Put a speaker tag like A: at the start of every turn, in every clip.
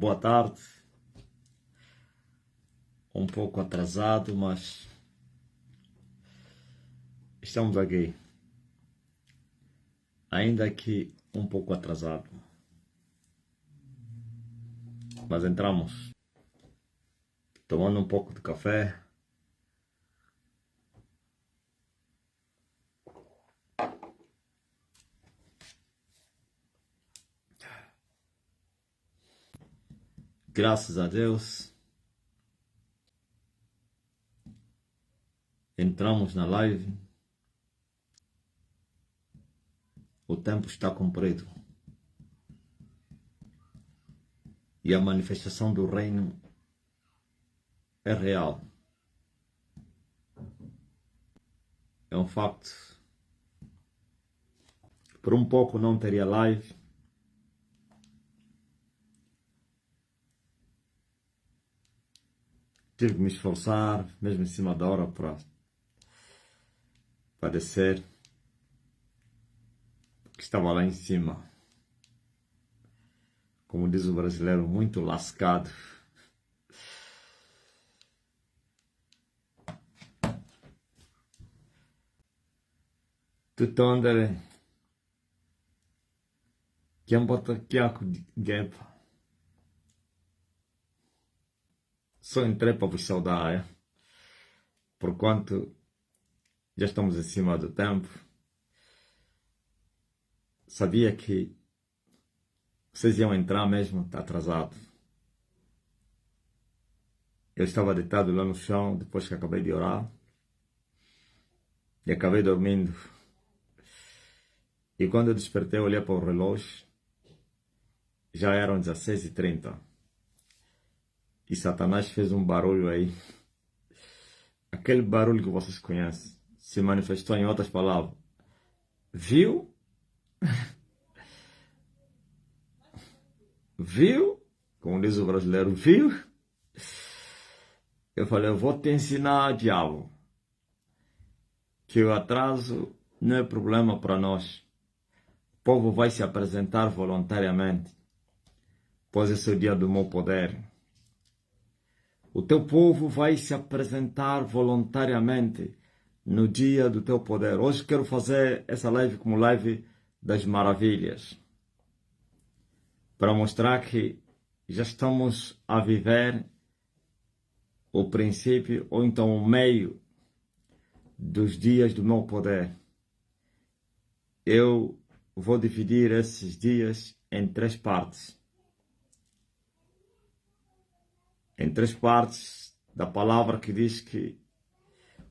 A: Boa tarde. Um pouco atrasado, mas estamos aqui. Ainda que um pouco atrasado. Mas entramos. Tomando um pouco de café. Graças a Deus. Entramos na live. O tempo está cumprido. E a manifestação do reino é real. É um facto. Por um pouco não teria live. Tive que me esforçar, mesmo em cima da hora, para descer. Porque estava lá em cima. Como diz o brasileiro, muito lascado. Tutto andare. Que um bota chiacco de guepa. Só entrei para vos saudar, porquanto já estamos acima do tempo. Sabia que vocês iam entrar mesmo, está atrasado. Eu estava deitado lá no chão depois que acabei de orar. E acabei dormindo. E quando eu despertei, eu olhei para o relógio. Já eram 16h30. E Satanás fez um barulho aí. Aquele barulho que vocês conhecem. Se manifestou em outras palavras. Viu? Viu? Como diz o brasileiro, viu? Eu falei, eu vou te ensinar, diabo, que o atraso não é problema para nós. O povo vai se apresentar voluntariamente, pois esse é o dia do meu poder. O teu povo vai se apresentar voluntariamente no dia do teu poder. Hoje quero fazer essa live como live das maravilhas, para mostrar que já estamos a viver o princípio, ou então o meio dos dias do meu poder. Eu vou dividir esses dias em 3 partes. Em 3 partes da palavra que diz que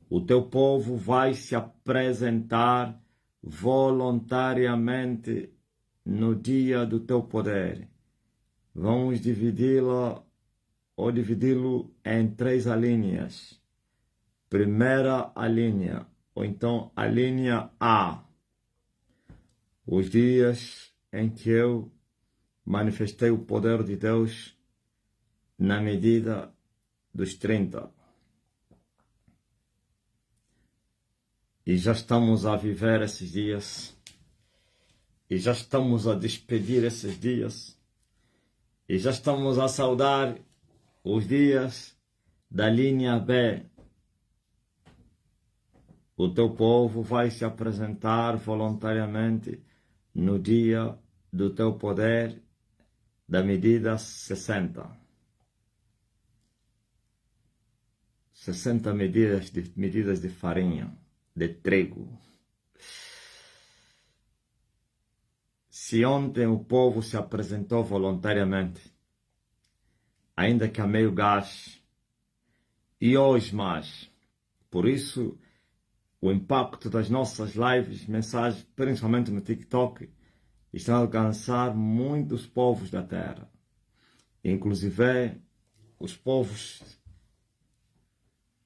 A: o teu povo vai se apresentar voluntariamente no dia do teu poder. Vamos dividi-lo em 3 alíneas. Primeira alínea, ou então a linha A. Os dias em que eu manifestei o poder de Deus na medida dos 30. E já estamos a viver esses dias. E já estamos a despedir esses dias. E já estamos a saudar os dias da linha B. O teu povo vai se apresentar voluntariamente no dia do teu poder da medida 60. 60 medidas de farinha, de trigo. Se ontem o povo se apresentou voluntariamente, ainda que a meio gás, e hoje mais. Por isso, o impacto das nossas lives, mensagens, principalmente no TikTok, estão a alcançar muitos povos da terra. Inclusive, os povos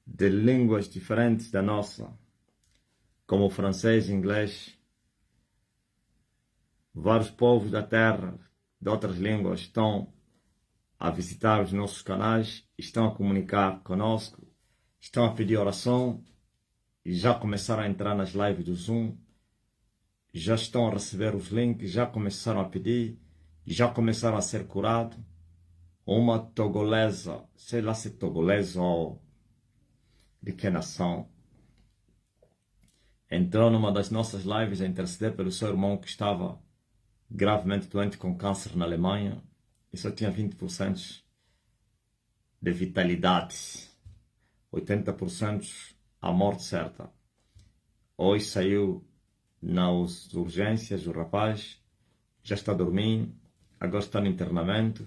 A: de línguas diferentes da nossa, como o francês e inglês. Vários povos da terra, de outras línguas, estão a visitar os nossos canais, estão a comunicar conosco, estão a pedir oração, e já começaram a entrar nas lives do Zoom, já estão a receber os links, já começaram a pedir, já começaram a ser curados. uma togolesa, sei lá se togolesa ou de que nação, entrou numa das nossas lives a interceder pelo seu irmão que estava gravemente doente com câncer na Alemanha e só tinha 20% de vitalidade, 80% a morte certa. Hoje saiu nas urgências, o rapaz já está dormindo, agora está no internamento.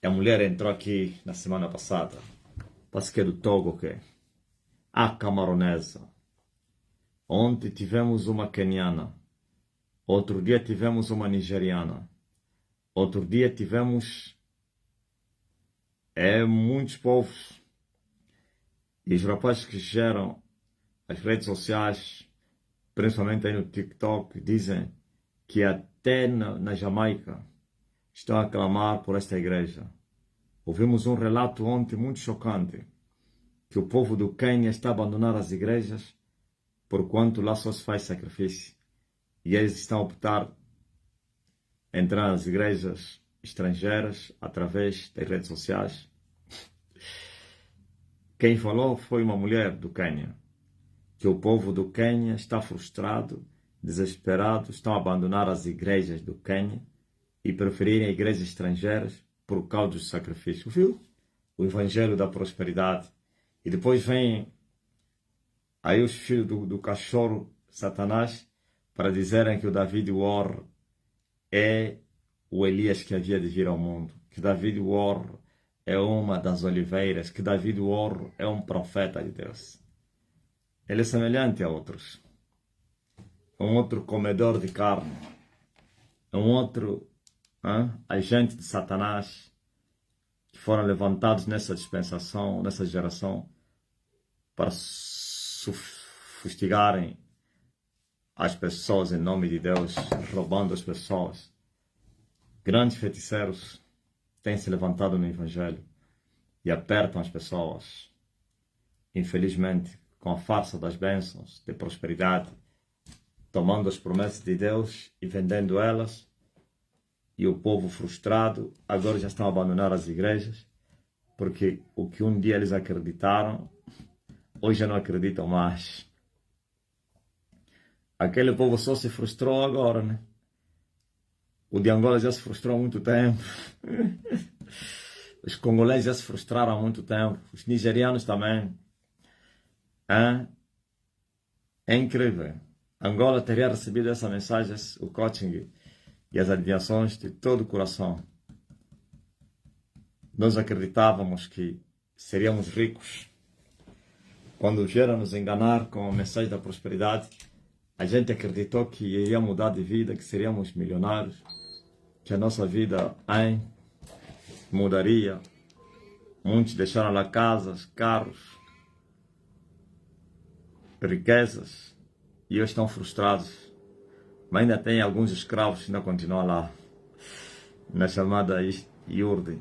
A: A mulher entrou aqui na semana passada, parece que é do Togo, ok? A camaronesa. Ontem tivemos uma queniana, outro dia tivemos uma nigeriana, outro dia tivemos muitos povos. E os rapazes que geram as redes sociais, principalmente aí no TikTok, dizem que até na Jamaica estão a clamar por esta igreja. Ouvimos um relato ontem muito chocante, que o povo do Quênia está a abandonar as igrejas porquanto lá só se faz sacrifício. E eles estão a optar a entrar nas igrejas estrangeiras através das redes sociais. Quem falou foi uma mulher do Quênia, que o povo do Quênia está frustrado, desesperado, estão a abandonar as igrejas do Quênia e preferirem igrejas estrangeiras por causa do sacrifício. Viu? O evangelho da prosperidade. E depois vem aí os filhos do cachorro Satanás para dizerem que o David War é o Elias que havia de vir ao mundo, que David War é uma das oliveiras, que David War é um profeta de Deus. Ele é semelhante a outros. É um outro comedor de carne. É um outro agente de Satanás que foram levantados nessa dispensação, nessa geração, para fustigarem as pessoas em nome de Deus, roubando as pessoas. Grandes feiticeiros têm se levantado no Evangelho e apertam as pessoas, infelizmente, com a farsa das bênçãos, de prosperidade, tomando as promessas de Deus e vendendo elas. E o povo frustrado agora já estão a abandonar as igrejas, porque o que um dia eles acreditaram, hoje já não acreditam mais. Aquele povo só se frustrou agora, né? O de Angola já se frustrou há muito tempo. Os congoleses já se frustraram há muito tempo. Os nigerianos também. É incrível. Angola teria recebido essa mensagem, o coaching e as adivinhações de todo o coração. Nós acreditávamos que seríamos ricos. Quando vieram nos enganar com a mensagem da prosperidade, a gente acreditou que iria mudar de vida, que seríamos milionários, que a nossa vida mudaria. Muitos deixaram lá casas, carros, riquezas, e hoje estão frustrados. Mas ainda tem alguns escravos que ainda continuam lá, na chamada IURD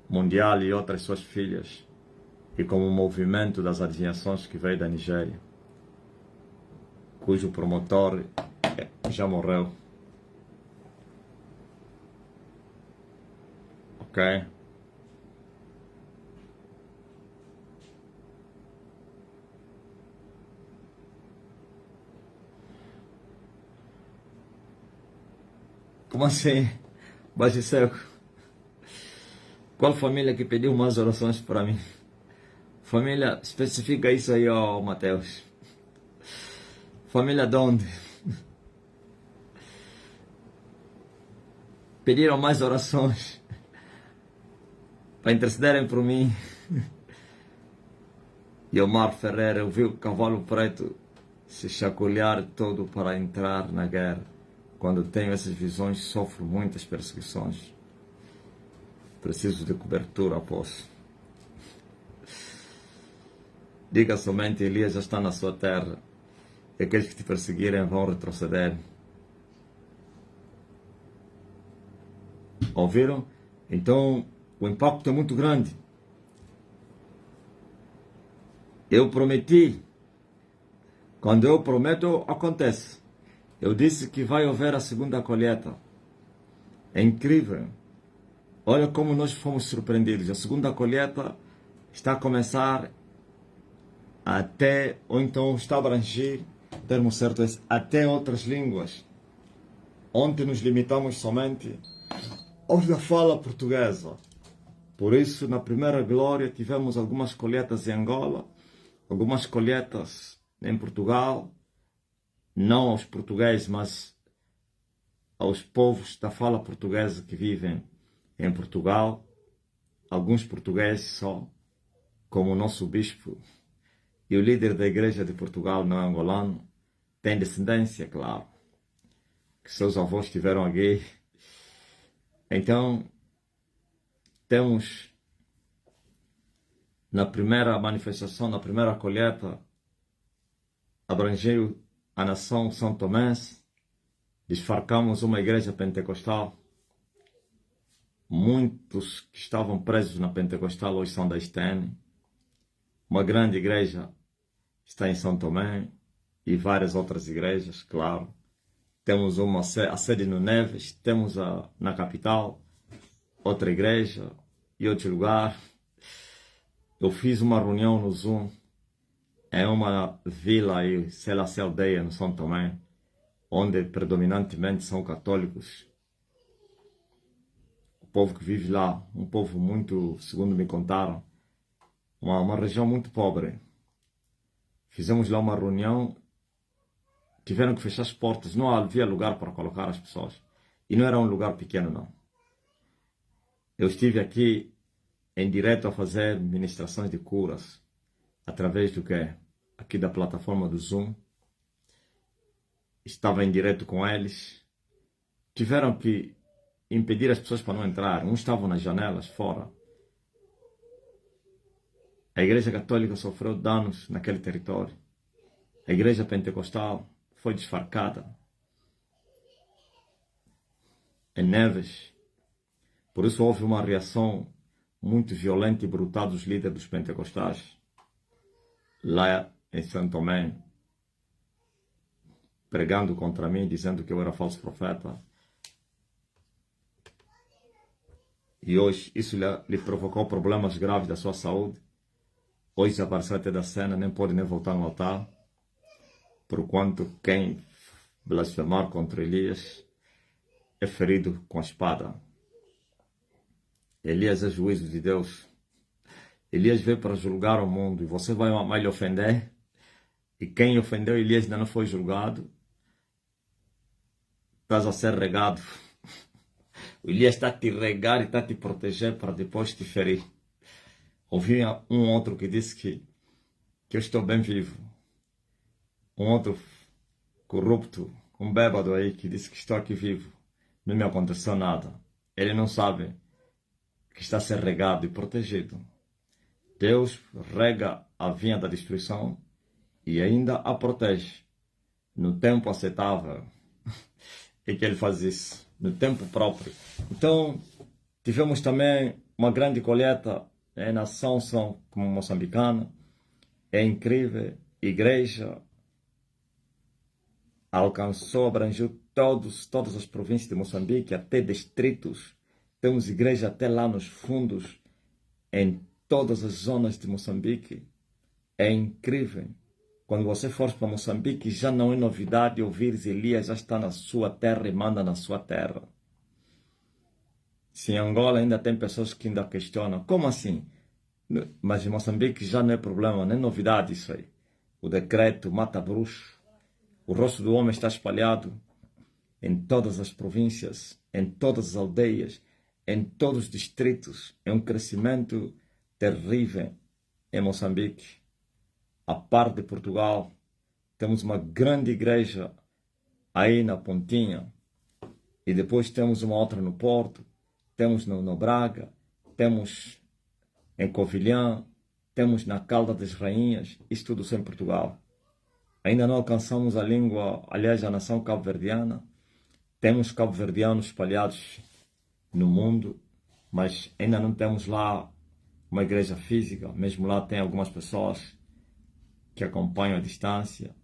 A: Mundial e outras suas filhas, e como o movimento das adivinhações que veio da Nigéria, cujo promotor já morreu. Ok? Como assim? Baixo seco. Qual família que pediu mais orações para mim? Família, especifica isso aí, ó, Mateus. Família de onde? Pediram mais orações para intercederem por mim. E Omar Ferreira, eu vi o cavalo preto se chacoalhar todo para entrar na guerra. Quando tenho essas visões, sofro muitas perseguições. Preciso de cobertura, após. Diga somente, Elias já está na sua terra. E aqueles que te perseguirem vão retroceder. Ouviram? Então, o impacto é muito grande. Eu prometi. Quando eu prometo, acontece. Eu disse que vai haver a segunda colheita. É incrível. Olha como nós fomos surpreendidos. A segunda colheita está a começar até, ou então está a abranger, o termo certo é até outras línguas. Ontem nos limitamos somente aos da fala portuguesa. Por isso, na primeira glória, tivemos algumas colheitas em Angola, algumas colheitas em Portugal, não aos portugueses, mas aos povos da fala portuguesa que vivem em Portugal. Alguns portugueses só, como o nosso bispo e o líder da igreja de Portugal, não é angolano, tem descendência, claro, que seus avós tiveram aqui. Então, temos na primeira manifestação, na primeira colheita, abrangeu a nação São Tomense, desfarcamos uma igreja pentecostal. Muitos que estavam presos na pentecostal hoje são da STN. Uma grande igreja está em São Tomé e várias outras igrejas, claro. Temos a sede no Neves, temos na capital, outra igreja e outro lugar. Eu fiz uma reunião no Zoom, é uma vila aí, sei lá se é aldeia, no São Tomé, onde predominantemente são católicos. O povo que vive lá, um povo muito, segundo me contaram, uma região muito pobre. Fizemos lá uma reunião, tiveram que fechar as portas, não havia lugar para colocar as pessoas. E não era um lugar pequeno, não. Eu estive aqui em direto a fazer ministrações de curas, através do que? Aqui da plataforma do Zoom. Estava em direto com eles. Tiveram que impedir as pessoas para não entrar. Uns estavam nas janelas, fora. A Igreja Católica sofreu danos naquele território. A Igreja Pentecostal foi desfarcada. Em Neves. Por isso houve uma reação muito violenta e brutal dos líderes dos pentecostais. Lá em São Tomé, pregando contra mim, dizendo que eu era falso profeta. E hoje isso lhe provocou problemas graves da sua saúde. Hoje desapareceu até da cena, nem pode nem voltar no altar. Porquanto quem blasfemar contra Elias é ferido com a espada. Elias é juízo de Deus. Elias veio para julgar o mundo e você vai mais lhe ofender. E quem ofendeu Elias ainda não foi julgado. Estás a ser regado. O Elias está a te regar e está a te proteger para depois te ferir. Ouvi um outro que disse que eu estou bem vivo. Um outro corrupto, um bêbado aí que disse que estou aqui vivo. Não me aconteceu nada. Ele não sabe que está a ser regado e protegido. Deus rega a vinha da destruição e ainda a protege. No tempo aceitável é que ele faz isso. No tempo próprio. Então, tivemos também uma grande colheita em nação como moçambicana. É incrível. Igreja alcançou, abrangeu todas as províncias de Moçambique, até distritos. Temos igreja até lá nos fundos, em todas as zonas de Moçambique. É incrível. Quando você for para Moçambique, já não é novidade ouvir Elias já está na sua terra e manda na sua terra. Se em Angola ainda tem pessoas que ainda questionam, como assim? Mas em Moçambique já não é problema, nem novidade isso aí. O decreto mata bruxo. O rosto do homem está espalhado em todas as províncias, em todas as aldeias, em todos os distritos. É um crescimento terrível em Moçambique. A par de Portugal, temos uma grande igreja aí na Pontinha. E depois temos uma outra no Porto, temos no Braga, temos em Covilhã, temos na Calda das Rainhas, isso tudo só em Portugal. Ainda não alcançamos a língua, aliás, a nação cabo-verdiana. Temos cabo-verdianos espalhados no mundo, mas ainda não temos lá uma igreja física. Mesmo lá tem algumas pessoas que acompanham à distância.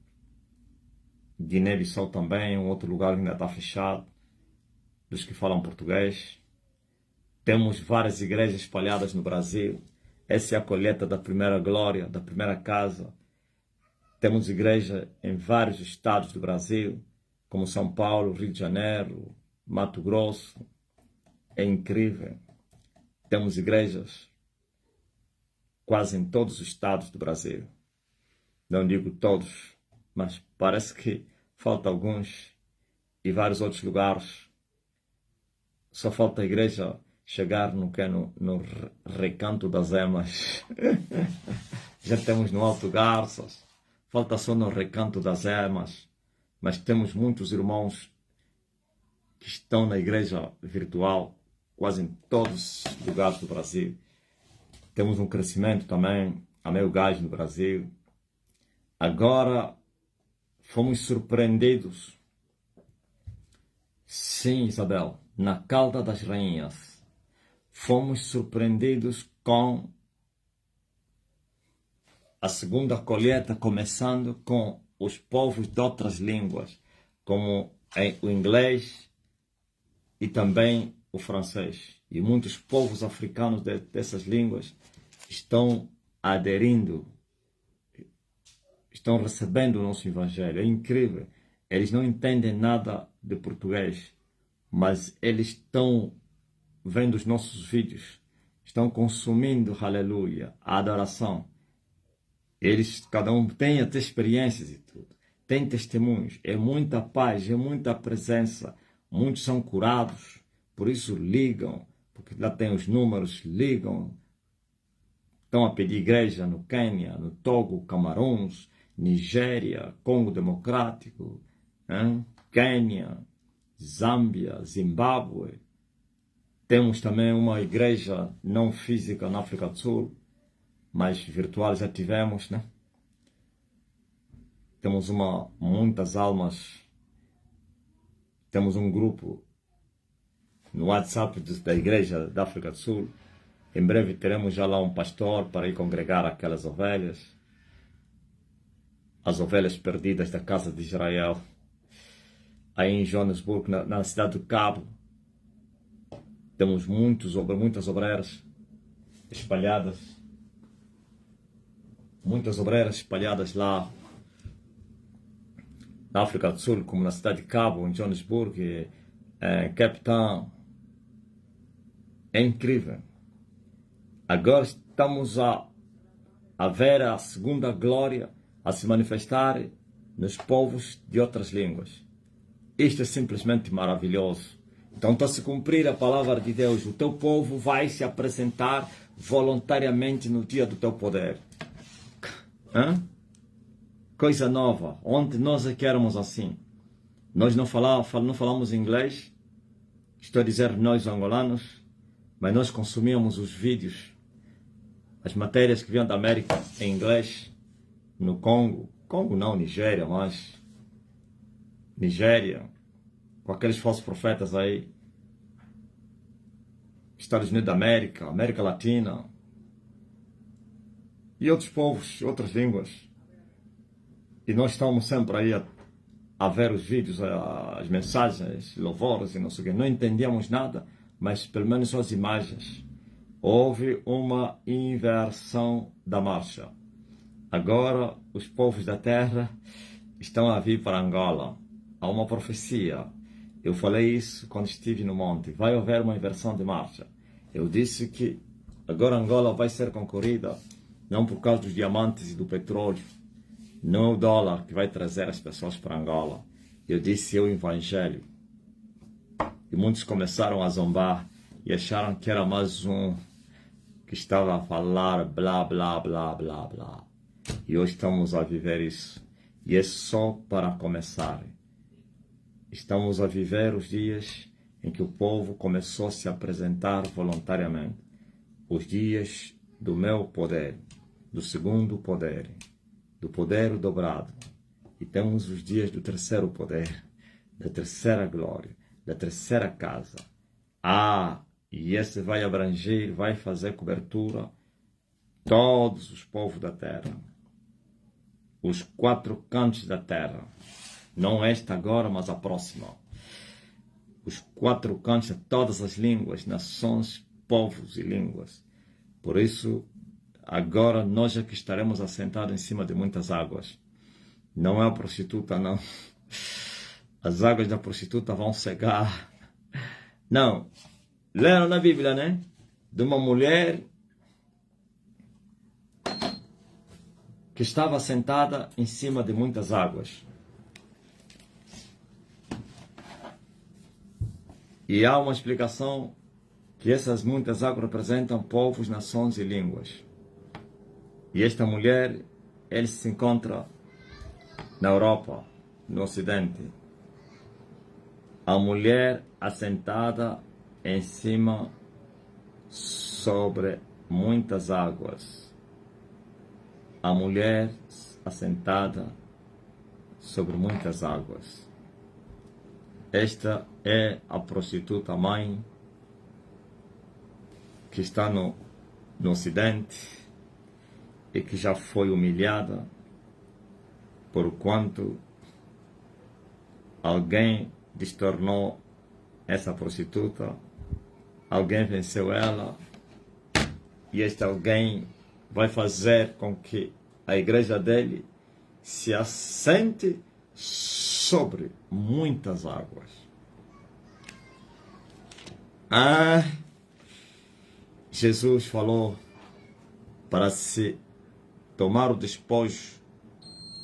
A: Guiné-Bissau também, um outro lugar que ainda está fechado, dos que falam português. Temos várias igrejas espalhadas no Brasil. Essa é a colheita da primeira glória, da primeira casa. Temos igreja em vários estados do Brasil, como São Paulo, Rio de Janeiro, Mato Grosso. É incrível. Temos igrejas quase em todos os estados do Brasil. Não digo todos, mas parece que falta alguns e vários outros lugares. Só falta a igreja chegar no Recanto das Emas. Já temos no Alto Garças. Falta só no Recanto das Emas. Mas temos muitos irmãos que estão na igreja virtual, quase em todos os lugares do Brasil. Temos um crescimento também a meio gás no Brasil. Agora fomos surpreendidos. Sim, Isabel, na Calda das Rainhas. Fomos surpreendidos com a segunda colheita, começando com os povos de outras línguas, como o inglês e também o francês. E muitos povos africanos dessas línguas estão aderindo, estão recebendo o nosso evangelho. É incrível. Eles não entendem nada de português, mas eles estão vendo os nossos vídeos, estão consumindo, aleluia, a adoração. Eles, cada um tem até experiências e tudo, tem testemunhos, é muita paz, é muita presença. Muitos são curados, por isso ligam, porque lá tem os números, ligam. Estão a pedir igreja no Quênia, no Togo, Camarões, Nigéria, Congo Democrático, Quênia, Zâmbia, Zimbábue. Temos também uma igreja não física na África do Sul, mas virtual já tivemos, né? Temos muitas almas. Temos um grupo no WhatsApp da igreja da África do Sul. Em breve teremos já lá um pastor para ir congregar aquelas ovelhas. As ovelhas perdidas da casa de Israel. Aí em Joanesburgo, na cidade do Cabo, temos muitas obreiras espalhadas. Muitas obreiras espalhadas lá na África do Sul, como na cidade de Cabo, em Joanesburgo, Cape Town. É incrível. Agora estamos a ver a segunda glória a se manifestar nos povos de outras línguas. Isto é simplesmente maravilhoso. Então está a se cumprir a palavra de Deus. O teu povo vai se apresentar voluntariamente no dia do teu poder. Coisa nova. Onde nós é que éramos assim? Nós não falamos inglês. Estou a dizer nós angolanos. Mas nós consumíamos os vídeos, as matérias que vinham da América em inglês. No Congo não, Nigéria, mas Nigéria, com aqueles falsos profetas aí, Estados Unidos da América, América Latina e outros povos, outras línguas. E nós estamos sempre aí a ver os vídeos, as mensagens, louvores e não sei o que. Não entendíamos nada, mas pelo menos só as imagens. Houve uma inversão da marcha. Agora os povos da terra estão a vir para Angola. Há uma profecia. Eu falei isso quando estive no monte. Vai haver uma inversão de marcha. Eu disse que agora Angola vai ser concorrida não por causa dos diamantes e do petróleo, não o dólar que vai trazer as pessoas para Angola. Eu disse o evangelho. E muitos começaram a zombar e acharam que era mais um que estava a falar blá, blá, blá, blá, blá. E hoje estamos a viver isso. E é só para começar. Estamos a viver os dias em que o povo começou a se apresentar voluntariamente. Os dias do meu poder, do segundo poder, do poder dobrado. E temos os dias do terceiro poder, da terceira glória, da terceira casa. E esse vai abranger, vai fazer cobertura todos os povos da terra. Os 4 cantos da terra. Não esta agora, mas a próxima. Os 4 cantos de todas as línguas, nações, povos e línguas. Por isso, agora nós é que estaremos assentados em cima de muitas águas. Não é a prostituta, não. As águas da prostituta vão cegar. Não. Leram na Bíblia, né? De uma mulher que estava sentada em cima de muitas águas. E há uma explicação que essas muitas águas representam povos, nações e línguas. E esta mulher, ela se encontra na Europa, no Ocidente. A mulher assentada em cima sobre muitas águas. A mulher assentada sobre muitas águas. Esta é a prostituta mãe que está no Ocidente e que já foi humilhada por quanto alguém destornou essa prostituta, alguém venceu ela e este alguém vai fazer com que a igreja dele se assente sobre muitas águas. Jesus falou para se tomar o despojo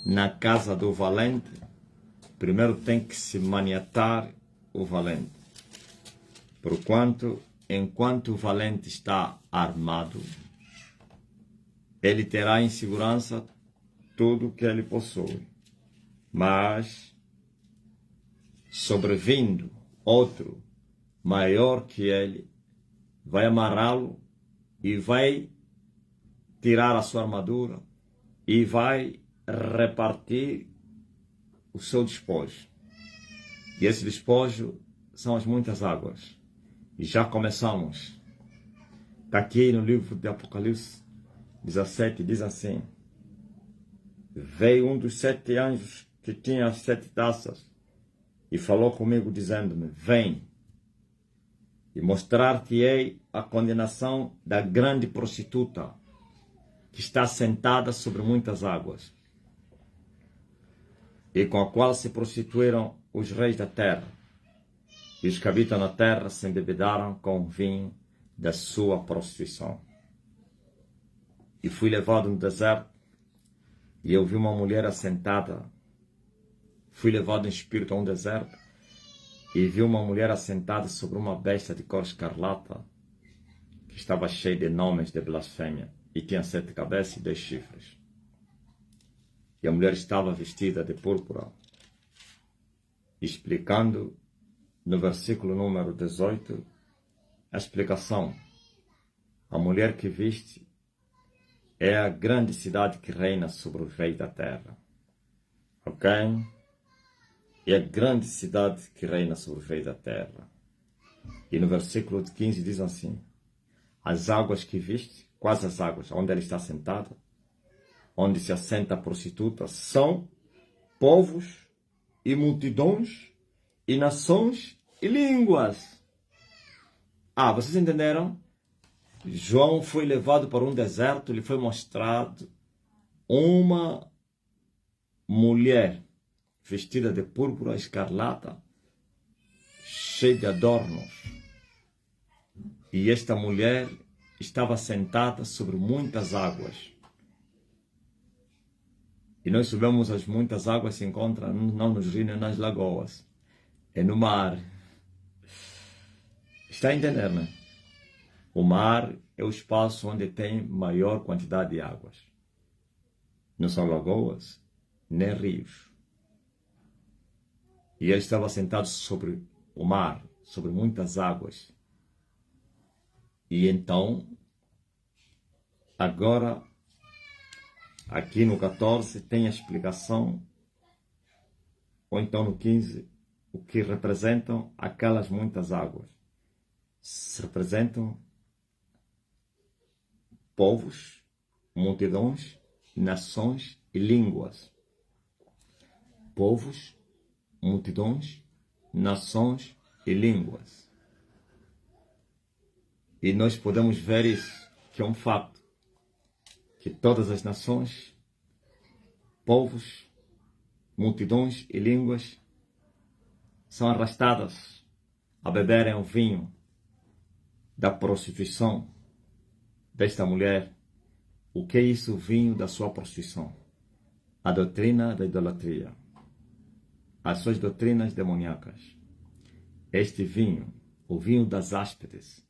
A: na casa do valente, primeiro tem que se maniatar o valente. Porquanto, enquanto o valente está armado, ele terá em segurança tudo que ele possui. Mas, sobrevindo outro maior que ele, vai amarrá-lo e vai tirar a sua armadura e vai repartir o seu despojo. E esse despojo são as muitas águas. E já começamos. Está aqui no livro de Apocalipse 17, diz assim: veio um dos 7 anjos que tinha as 7 taças e falou comigo dizendo-me: vem e mostrar-te-ei a condenação da grande prostituta que está sentada sobre muitas águas e com a qual se prostituíram os reis da terra, e os que habitam na terra se embebedaram com o vinho da sua prostituição. E fui levado no deserto, e eu vi uma mulher assentada. Fui levado em espírito a um deserto, e vi uma mulher assentada sobre uma besta de cor escarlata, que estava cheia de nomes de blasfêmia, e tinha 7 cabeças e 2 chifres. E a mulher estava vestida de púrpura, explicando no versículo número 18 a explicação. A mulher que viste é a grande cidade que reina sobre os reis da terra. Ok? É a grande cidade que reina sobre os reis da terra. E no versículo 15 diz assim: as águas que viste, quais as águas? Onde ela está sentada, onde se assenta a prostituta, são povos e multidões e nações e línguas. Vocês entenderam? João foi levado para um deserto, lhe foi mostrado uma mulher vestida de púrpura escarlata, cheia de adornos. E esta mulher estava sentada sobre muitas águas. E nós sabemos as muitas águas se encontram não nos rios nem nas lagoas, é no mar. Está a entender, né? O mar é o espaço onde tem maior quantidade de águas. Não são lagoas, nem rios. E ele estava sentado sobre o mar, sobre muitas águas. E então, agora, aqui no 14 tem a explicação, ou então no 15, o que representam aquelas muitas águas. Se representam povos, multidões, nações e línguas. Povos, multidões, nações e línguas. E nós podemos ver isso, que é um fato, que todas as nações, povos, multidões e línguas são arrastadas a beberem o vinho da prostituição desta mulher. O que é isso, o vinho da sua prostituição? A doutrina da idolatria, as suas doutrinas demoníacas. Este vinho, o vinho das hóspedes,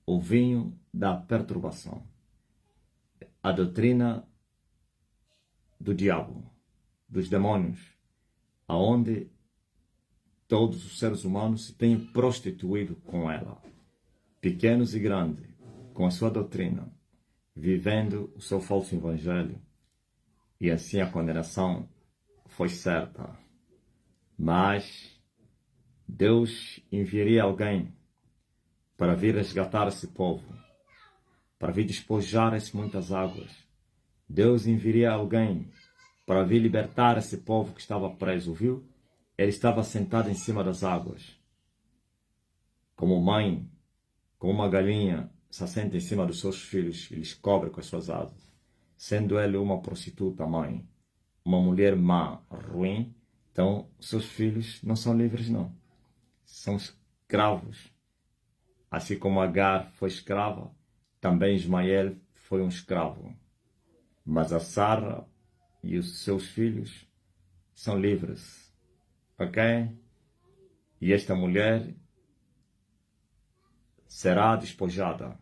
A: o vinho da perturbação, a doutrina do diabo, dos demônios, aonde todos os seres humanos se têm prostituído com ela, pequenos e grandes, com a sua doutrina, vivendo o seu falso evangelho, e assim a condenação foi certa. Mas Deus enviaria alguém para vir resgatar esse povo, para vir despojar essas muitas águas. Deus enviaria alguém para vir libertar esse povo que estava preso, viu? Ele estava sentado em cima das águas, como mãe, como uma galinha se assenta em cima dos seus filhos e lhes cobre com as suas asas. Sendo ele uma prostituta mãe, uma mulher má, ruim, então seus filhos não são livres não. São escravos. Assim como Agar foi escrava, também Ismael foi um escravo. Mas a Sara e os seus filhos são livres. Ok? E esta mulher será despojada.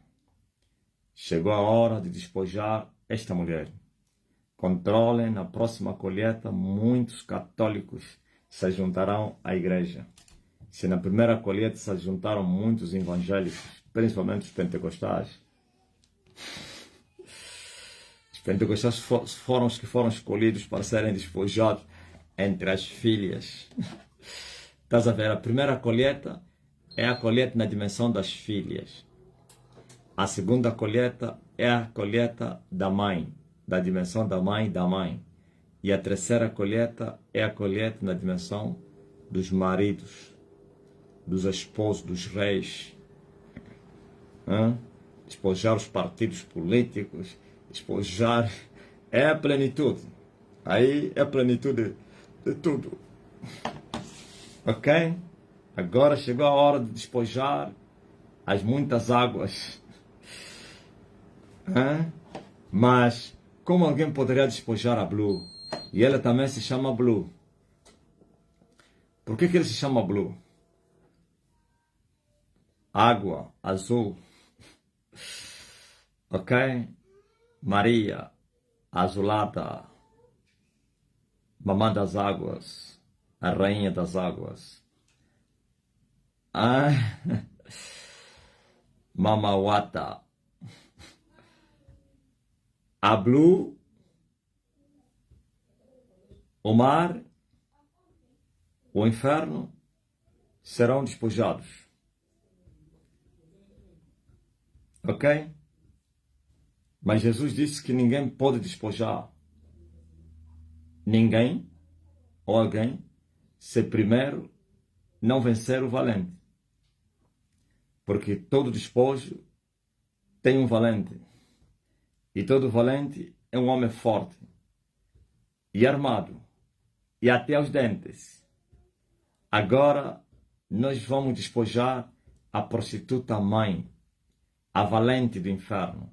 A: Chegou a hora de despojar esta mulher. Controlem, na próxima colheita, muitos católicos se juntarão à igreja. Se na primeira colheita se juntaram muitos evangélicos, principalmente os pentecostais, os pentecostais foram os que foram escolhidos para serem despojados entre as filhas. Estás a ver? A primeira colheita é a colheita na dimensão das filhas. A segunda colheita é a colheita da mãe, da dimensão da mãe da mãe. E a terceira colheita é a colheita na dimensão dos maridos, dos esposos, dos reis. Despojar os partidos políticos, despojar. É a plenitude. Aí é a plenitude de tudo. Ok? Agora chegou a hora de despojar as muitas águas. Mas como alguém poderia despojar a Blue? E ela também se chama Blue. Por que ele se chama Blue? Água, azul. Ok? Maria, azulada. Mamã das águas. A rainha das águas. Mamawata. A Blue, o mar, o inferno serão despojados. Ok? Mas Jesus disse que ninguém pode despojar ninguém ou alguém se primeiro não vencer o valente. Porque todo despojo tem um valente. E todo valente é um homem forte e armado e até aos dentes. Agora nós vamos despojar a prostituta mãe, a valente do inferno.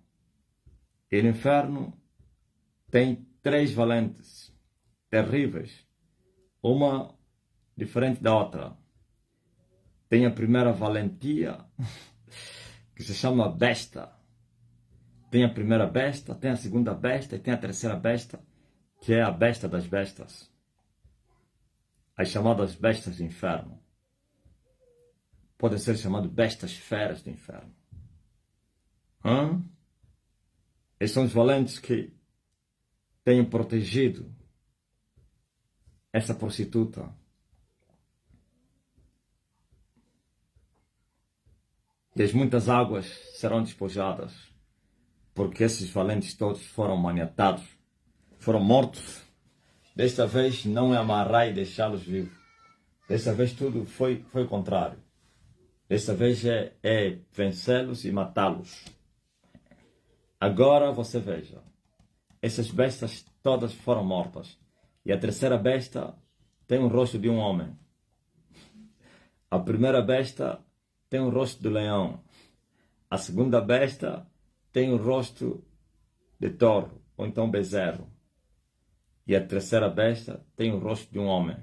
A: E no inferno tem 3 valentes terríveis, uma diferente da outra. Tem a primeira valentia, que se chama besta. Tem a primeira besta, tem a segunda besta e tem a terceira besta, que é a besta das bestas. As chamadas bestas do inferno. Podem ser chamadas bestas feras do inferno. Esses são os valentes que têm protegido essa prostituta. E as muitas águas serão despojadas, porque esses valentes todos foram maniatados, foram mortos. Desta vez não é amarrar e deixá-los vivos. Desta vez tudo foi o contrário. Dessa vez é vencê-los e matá-los. Agora você veja. Essas bestas todas foram mortas. E a terceira besta tem o rosto de um homem. A primeira besta tem o rosto de leão. A segunda besta tem o rosto de touro, ou então bezerro. E a terceira besta tem o rosto de um homem.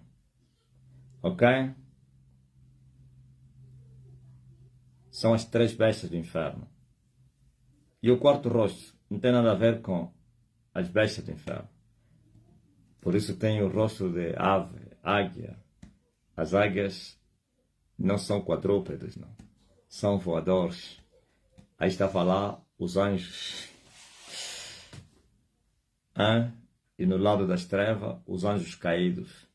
A: Ok? São as três bestas do inferno. E o quarto rosto não tem nada a ver com as bestas do inferno. Por isso tem o rosto de ave, águia. As águias não são quadrúpedes, não. São voadores. Aí estava lá os anjos. E no lado das trevas, os anjos caídos.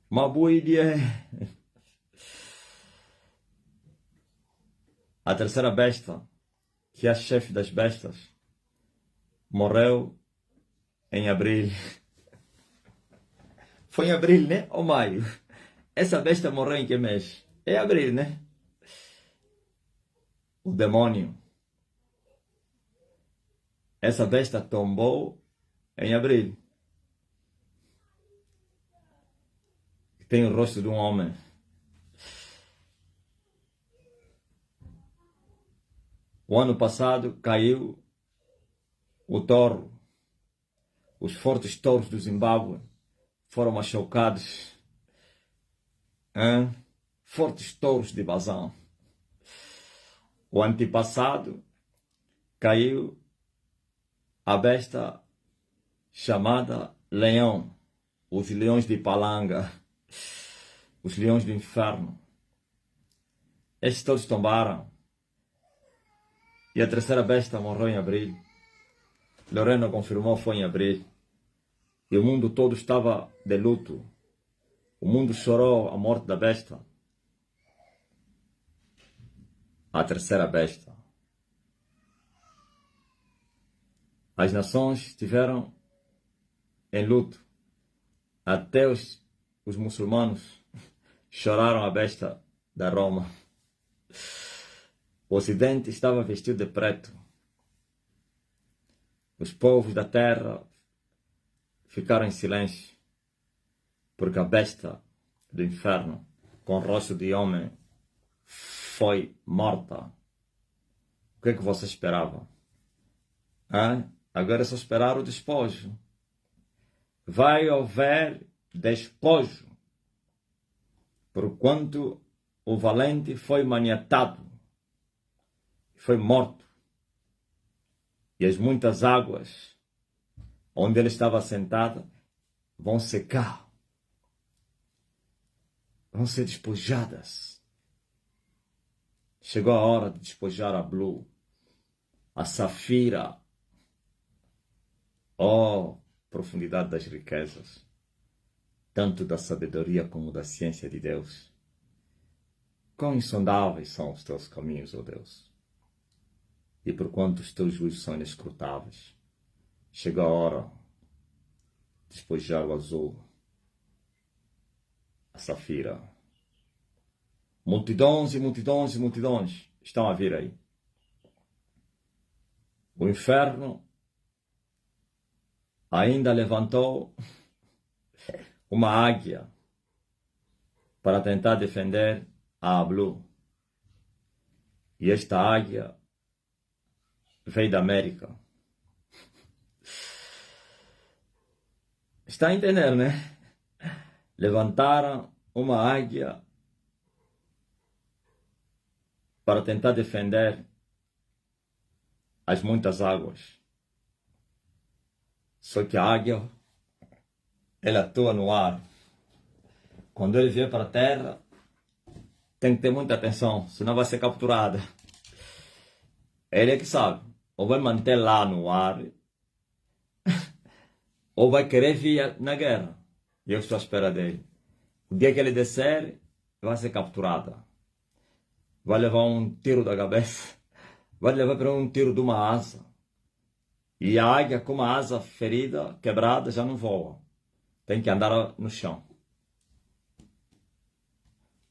A: Uma boa ideia. A terceira besta, que é a chefe das bestas, morreu em abril. Foi em abril, né? Ou maio? Essa besta morreu em que mês? É abril, né? O demônio. Essa besta tombou em abril. Tem o rosto de um homem. O ano passado caiu o touro. Os fortes touros do Zimbábue foram machucados. Fortes touros de Bazão. O antepassado caiu a besta chamada leão. Os leões de Palanga. Os leões do inferno. Estes todos tombaram. E a terceira besta morreu em abril. Lorena confirmou foi em abril. E o mundo todo estava de luto. O mundo chorou a morte da besta. A terceira besta. As nações estiveram em luto. Até os muçulmanos choraram a besta da Roma. O Ocidente estava vestido de preto. Os povos da terra ficaram em silêncio, porque a besta do inferno, com rosto de homem, foi morta. O que é que você esperava? Agora é só esperar o despojo. Vai haver despojo, porquanto o valente foi maniatado, foi morto. E as muitas águas onde ele estava sentado vão secar, vão ser despojadas. Chegou a hora de despojar a Blue, a Safira. Oh, profundidade das riquezas, tanto da sabedoria como da ciência de Deus. Quão insondáveis são os teus caminhos, ó Deus, e porquanto os teus juízos são inescrutáveis. Chegou a hora de despojar o azul, a Safira. Multidões e multidões e multidões estão a vir aí. O inferno ainda levantou uma águia para tentar defender a Blue. E esta águia veio da América. Está a entender, né? Levantaram uma águia para tentar defender as muitas águas. Só que a águia, ela atua no ar. Quando ele vier para a terra, tem que ter muita atenção, senão vai ser capturada. Ele é que sabe, ou vai manter lá no ar, ou vai querer vir na guerra. E eu estou à espera dele. O dia que ele descer, vai ser capturada. Vai levar um tiro da cabeça, vai levar para um tiro de uma asa. E a águia com uma asa ferida, quebrada, já não voa. Tem que andar no chão.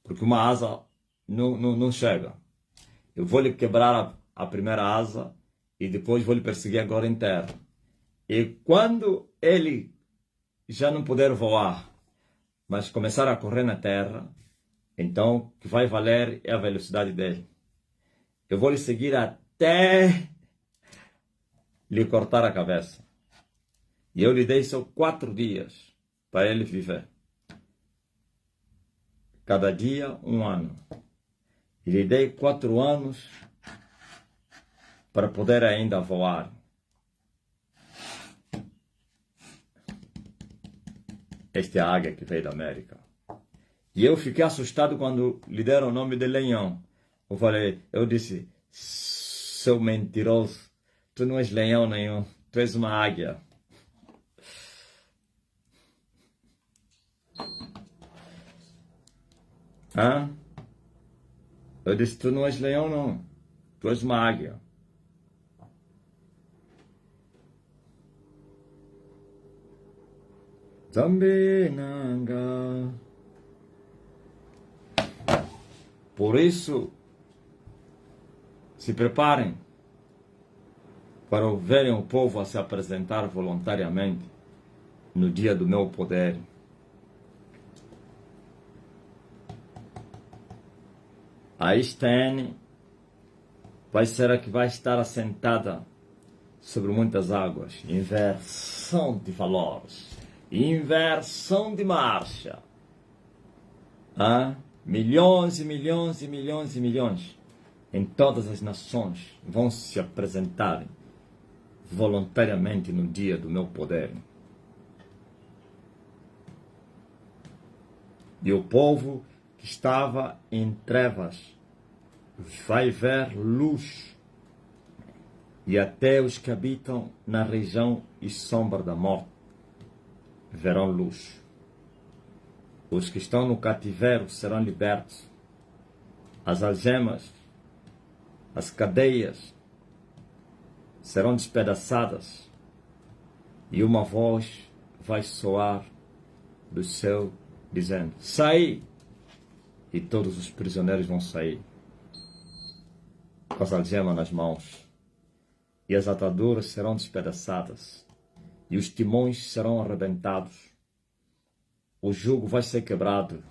A: porque uma asa não chega. Eu vou lhe quebrar a primeira asa e depois vou lhe perseguir agora em terra. E quando ele já não puder voar, mas começar a correr na terra, então o que vai valer é a velocidade dele. Eu vou lhe seguir até lhe cortar a cabeça. E eu lhe dei só 4 dias para ele viver. Cada dia 1 ano. E lhe dei 4 anos para poder ainda voar. Esta é a águia que veio da América. E eu fiquei assustado quando lhe deram o nome de leão. Eu disse, seu mentiroso, tu não és leão nenhum, tu és uma águia. Hã? Eu disse, tu não és leão não, tu és uma águia. Zambi nanga. Por isso, se preparem para verem o povo a se apresentar voluntariamente no dia do meu poder. A Estene vai ser a que vai estar assentada sobre muitas águas. Inversão de valores. Inversão de marcha. Milhões e milhões e milhões e milhões em todas as nações vão se apresentar voluntariamente no dia do meu poder. E o povo que estava em trevas vai ver luz. E até os que habitam na região e sombra da morte verão luz. Os que estão no cativeiro serão libertos. As algemas, as cadeias serão despedaçadas. E uma voz vai soar do céu dizendo, sai! E todos os prisioneiros vão sair, com as algemas nas mãos. E as ataduras serão despedaçadas. E os timões serão arrebentados. O jugo vai ser quebrado.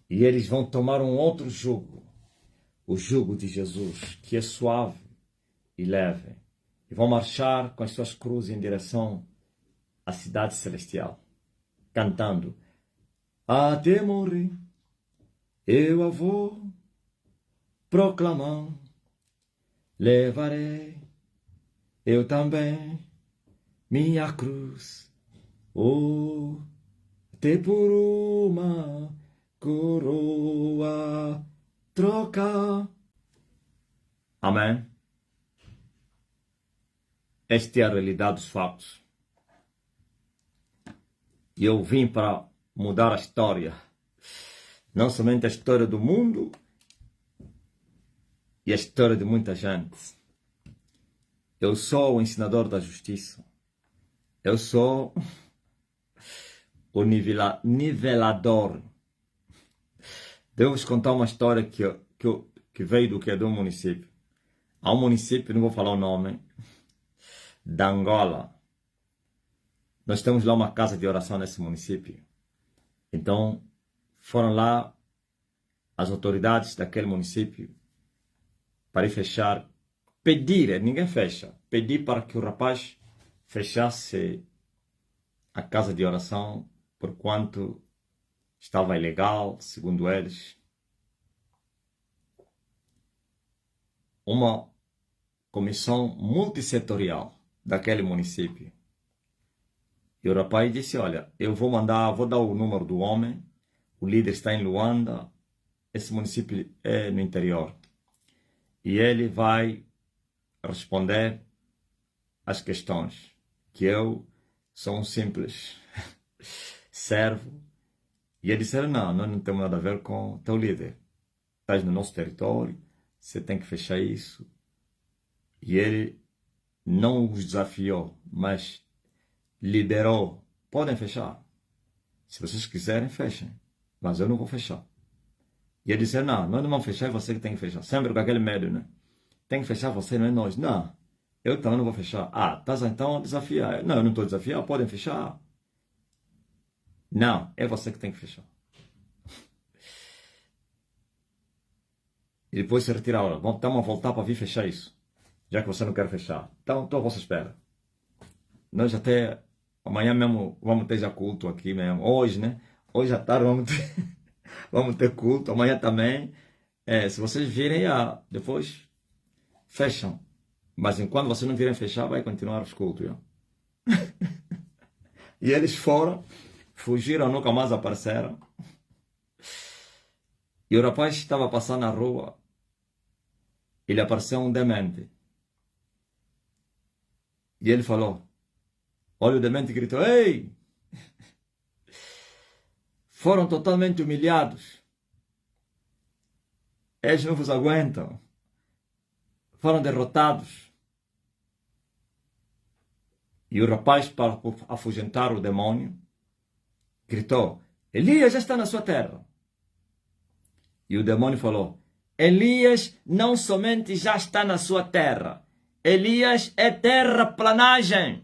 A: E eles vão tomar um outro jugo. O jugo de Jesus, que é suave e leve. E vão marchar com as suas cruzes em direção à cidade celestial. Cantando. Até morrer, eu a vou proclamar. Levarei, eu também, minha cruz. Até por uma coroa trocar. Amém? Esta é a realidade dos fatos. E eu vim para mudar a história. Não somente a história do mundo e a história de muita gente. Eu sou o ensinador da justiça. Eu sou o nivelador. Devo vos contar uma história que veio do que é de um município. Há um município, não vou falar o nome, da Angola. Nós temos lá uma casa de oração nesse município. Então, foram lá as autoridades daquele município para ir fechar, pedir, ninguém fecha, pedir para que o rapaz fechasse a casa de oração, porquanto estava ilegal, segundo eles. Uma comissão multissetorial daquele município. E o rapaz disse, olha, eu vou dar o número do homem, o líder está em Luanda, esse município é no interior. E ele vai responder às questões, que eu sou um simples servo. E eles disseram, não, nós não temos nada a ver com o teu líder. Estás no nosso território, você tem que fechar isso. E ele não os desafiou, mas liberou. Podem fechar. Se vocês quiserem, fechem. Mas eu não vou fechar. E ele disse, não, nós não vamos fechar, é você que tem que fechar. Sempre com aquele medo, né? Tem que fechar você, não é nós. Não, eu também não vou fechar. Ah, estás então a desafiar. Não, eu não estou a desafiar, podem fechar. Não, é você que tem que fechar. E depois se retira a hora. Estamos a voltar para vir fechar isso. Já que você não quer fechar. Então, estou à vossa espera. Nós até amanhã mesmo vamos ter já culto aqui mesmo. Hoje, né? Hoje à tarde vamos ter, vamos ter culto. Amanhã também. Se vocês virem, depois fecham. Mas enquanto vocês não virem fechar, vai continuar os cultos. Já. E eles foram, fugiram, nunca mais apareceram. E o rapaz estava passando na rua. Ele apareceu um demente. E ele falou, olha o demente gritou, ei! Foram totalmente humilhados. Eles não vos aguentam. Foram derrotados. E o rapaz, para afugentar o demônio, gritou, Elias já está na sua terra. E o demônio falou, Elias não somente já está na sua terra, Elias é terraplanagem.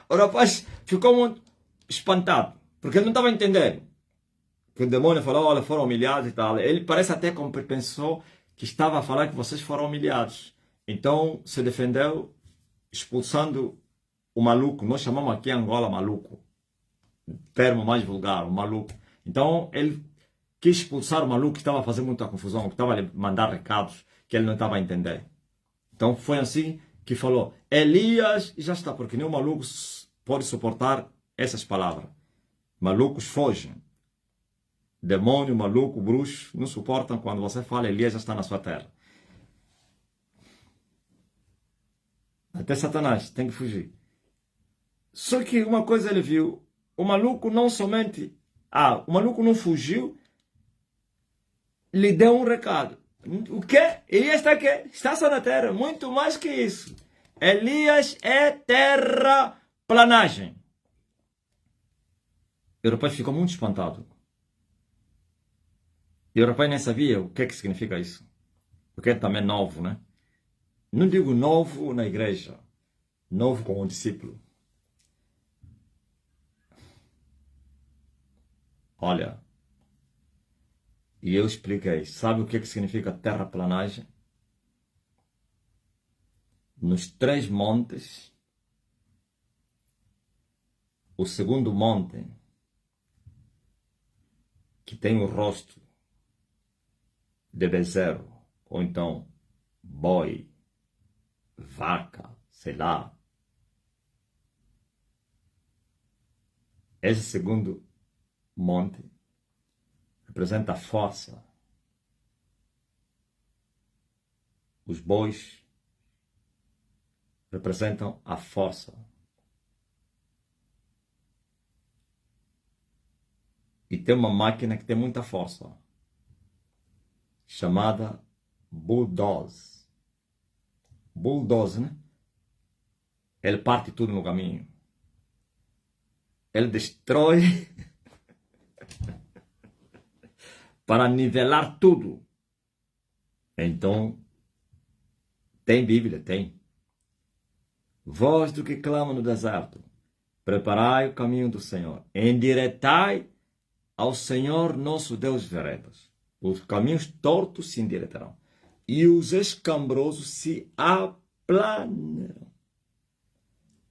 A: O rapaz ficou muito espantado, porque ele não estava entendendo. Que o demônio falou, olha, foram humilhados e tal. Ele parece até como pensou que estava a falar que vocês foram humilhados. Então se defendeu expulsando o maluco. Nós chamamos aqui em Angola maluco. Termo mais vulgar, o maluco. Então ele quis expulsar o maluco que estava a fazer muita confusão, que estava a mandar recados que ele não estava a entender. Então foi assim que falou, Elias já está, porque nenhum maluco pode suportar essas palavras. Malucos fogem. Demônio, maluco, bruxo, não suportam quando você fala Elias já está na sua terra. Até Satanás tem que fugir. Só que uma coisa ele viu, o maluco não somente, o maluco não fugiu, lhe deu um recado. O quê? Elias está aqui, está só na terra, muito mais que isso. Elias é terraplanagem. E o rapaz ficou muito espantado. E o rapaz nem sabia o que é que significa isso. Porque ele também é novo, né? Não digo novo na igreja, novo como um discípulo. Olha, e eu expliquei, sabe o que é que significa terraplanagem? Nos 3 montes, o segundo monte, que tem o rosto de bezerro, ou então boi, vaca, sei lá. Esse segundo monte representa a força. Os bois representam a força. E tem uma máquina que tem muita força, chamada bulldoze. Bulldoze, né? Ele parte tudo no caminho. Ele destrói para nivelar tudo. Então, tem Bíblia, tem. Voz do que clama no deserto, preparai o caminho do Senhor, endireitai ao Senhor nosso Deus veredas. Os caminhos tortos se endireitarão e os escambrosos se aplanarão.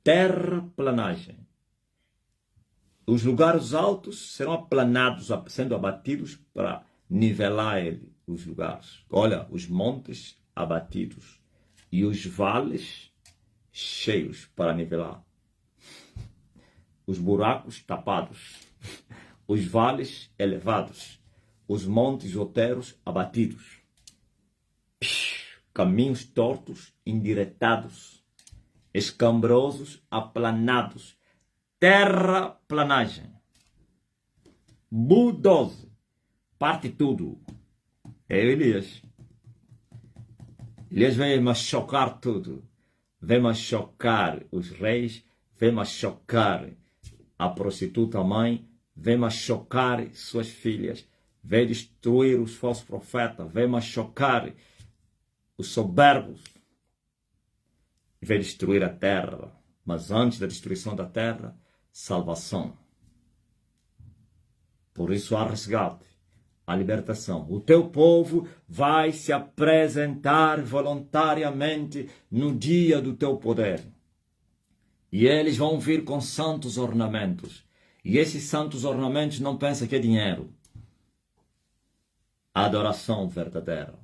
A: Terraplanagem. Os lugares altos serão aplanados, sendo abatidos para nivelar os lugares. Olha, os montes abatidos e os vales cheios para nivelar. Os buracos tapados, os vales elevados, os montes outeiros abatidos, caminhos tortos endireitados, escambrosos aplanados, terraplanagem, bulldoze, parte tudo. É Elias. Elias veio machucar tudo, veio machucar os reis, veio machucar A prostituta mãe vem machucar suas filhas, vem destruir os falsos profetas, vem machucar os soberbos, vem destruir a terra. Mas antes da destruição da terra, salvação. Por isso há resgate, há libertação. O teu povo vai se apresentar voluntariamente no dia do teu poder. E eles vão vir com santos ornamentos. E esses santos ornamentos não pensam que é dinheiro. A adoração verdadeira,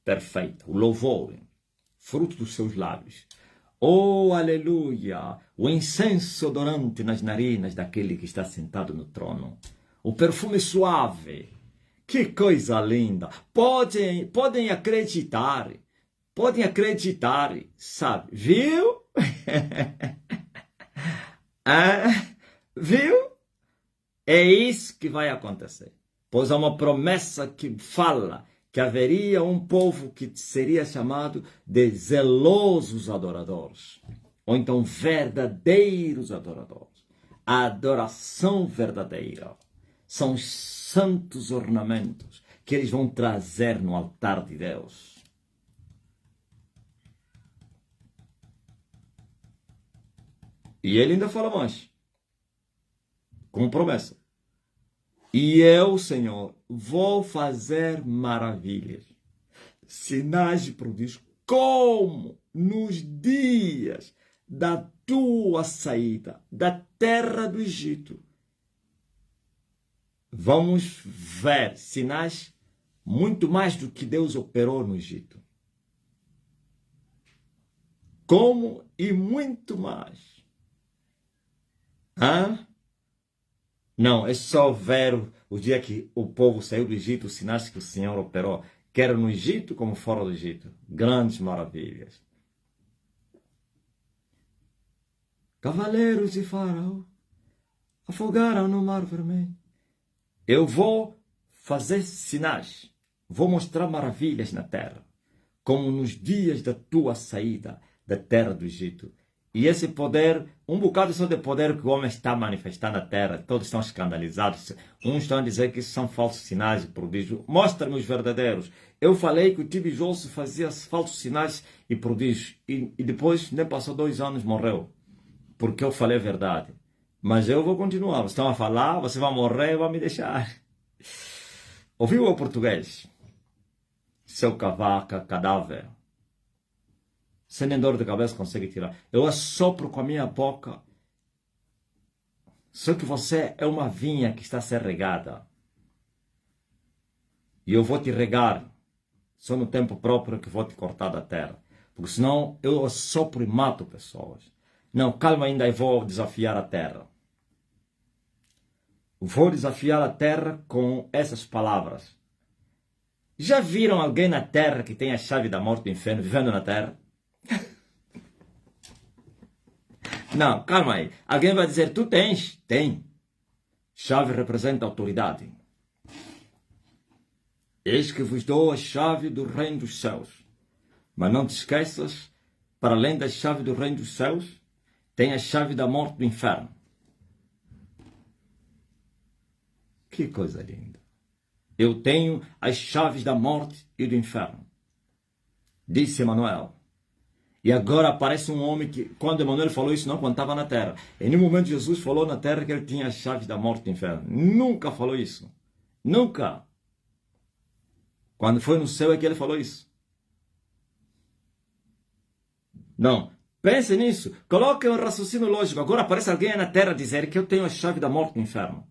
A: perfeita, o louvor, fruto dos seus lábios. Oh, aleluia! O incenso odorante nas narinas daquele que está sentado no trono. O perfume suave. Que coisa linda! Podem acreditar. Podem acreditar, sabe? Viu? Viu? É isso que vai acontecer. Pois há uma promessa que fala que haveria um povo que seria chamado de zelosos adoradores, ou então verdadeiros adoradores. A adoração verdadeira são os santos ornamentos que eles vão trazer no altar de Deus. E ele ainda fala mais, com promessa. E eu, Senhor, vou fazer maravilhas, sinais e prodígios, como nos dias da tua saída da terra do Egito. Vamos ver sinais muito mais do que Deus operou no Egito. Como e muito mais. Não, é só ver o dia que o povo saiu do Egito, os sinais que o Senhor operou, quer no Egito como fora do Egito. Grandes maravilhas. Cavaleiros de Faraó afogaram no Mar Vermelho. Eu vou fazer sinais, vou mostrar maravilhas na terra, como nos dias da tua saída da terra do Egito. E esse poder, um bocado só de poder que o homem está manifestando na terra, todos estão escandalizados. Uns estão a dizer que isso são falsos sinais e prodígios. Mostra-me os verdadeiros. Eu falei que o Tibijoso fazia falsos sinais e prodígios. E depois, nem passou 2 anos, morreu. Porque eu falei a verdade. Mas eu vou continuar. Vocês estão a falar, você vai morrer, vai me deixar. Ouviu o português? Seu cavaca, cadáver. Sem nem dor de cabeça consegue tirar. Eu assopro com a minha boca. Só que você é uma vinha que está a ser regada. E eu vou te regar. Só no tempo próprio que vou te cortar da terra. Porque senão eu assopro e mato pessoas. Não, calma ainda, eu vou desafiar a terra. Vou desafiar a terra com essas palavras. Já viram alguém na terra que tem a chave da morte e do inferno vivendo na terra? Não, calma aí. Alguém vai dizer, tu tens? Tem. Chave representa autoridade. Eis que vos dou a chave do reino dos céus. Mas não te esqueças, para além da chave do reino dos céus, tem a chave da morte e do inferno. Que coisa linda. Eu tenho as chaves da morte e do inferno. Disse Emanuel. E agora aparece um homem que, quando Emanuel falou isso, não contava na terra. Em nenhum momento Jesus falou na terra que ele tinha as chaves da morte e do inferno. Nunca falou isso. Nunca. Quando foi no céu é que ele falou isso. Não. Pense nisso. Coloque um raciocínio lógico. Agora aparece alguém na terra dizer que eu tenho a chave da morte e do inferno.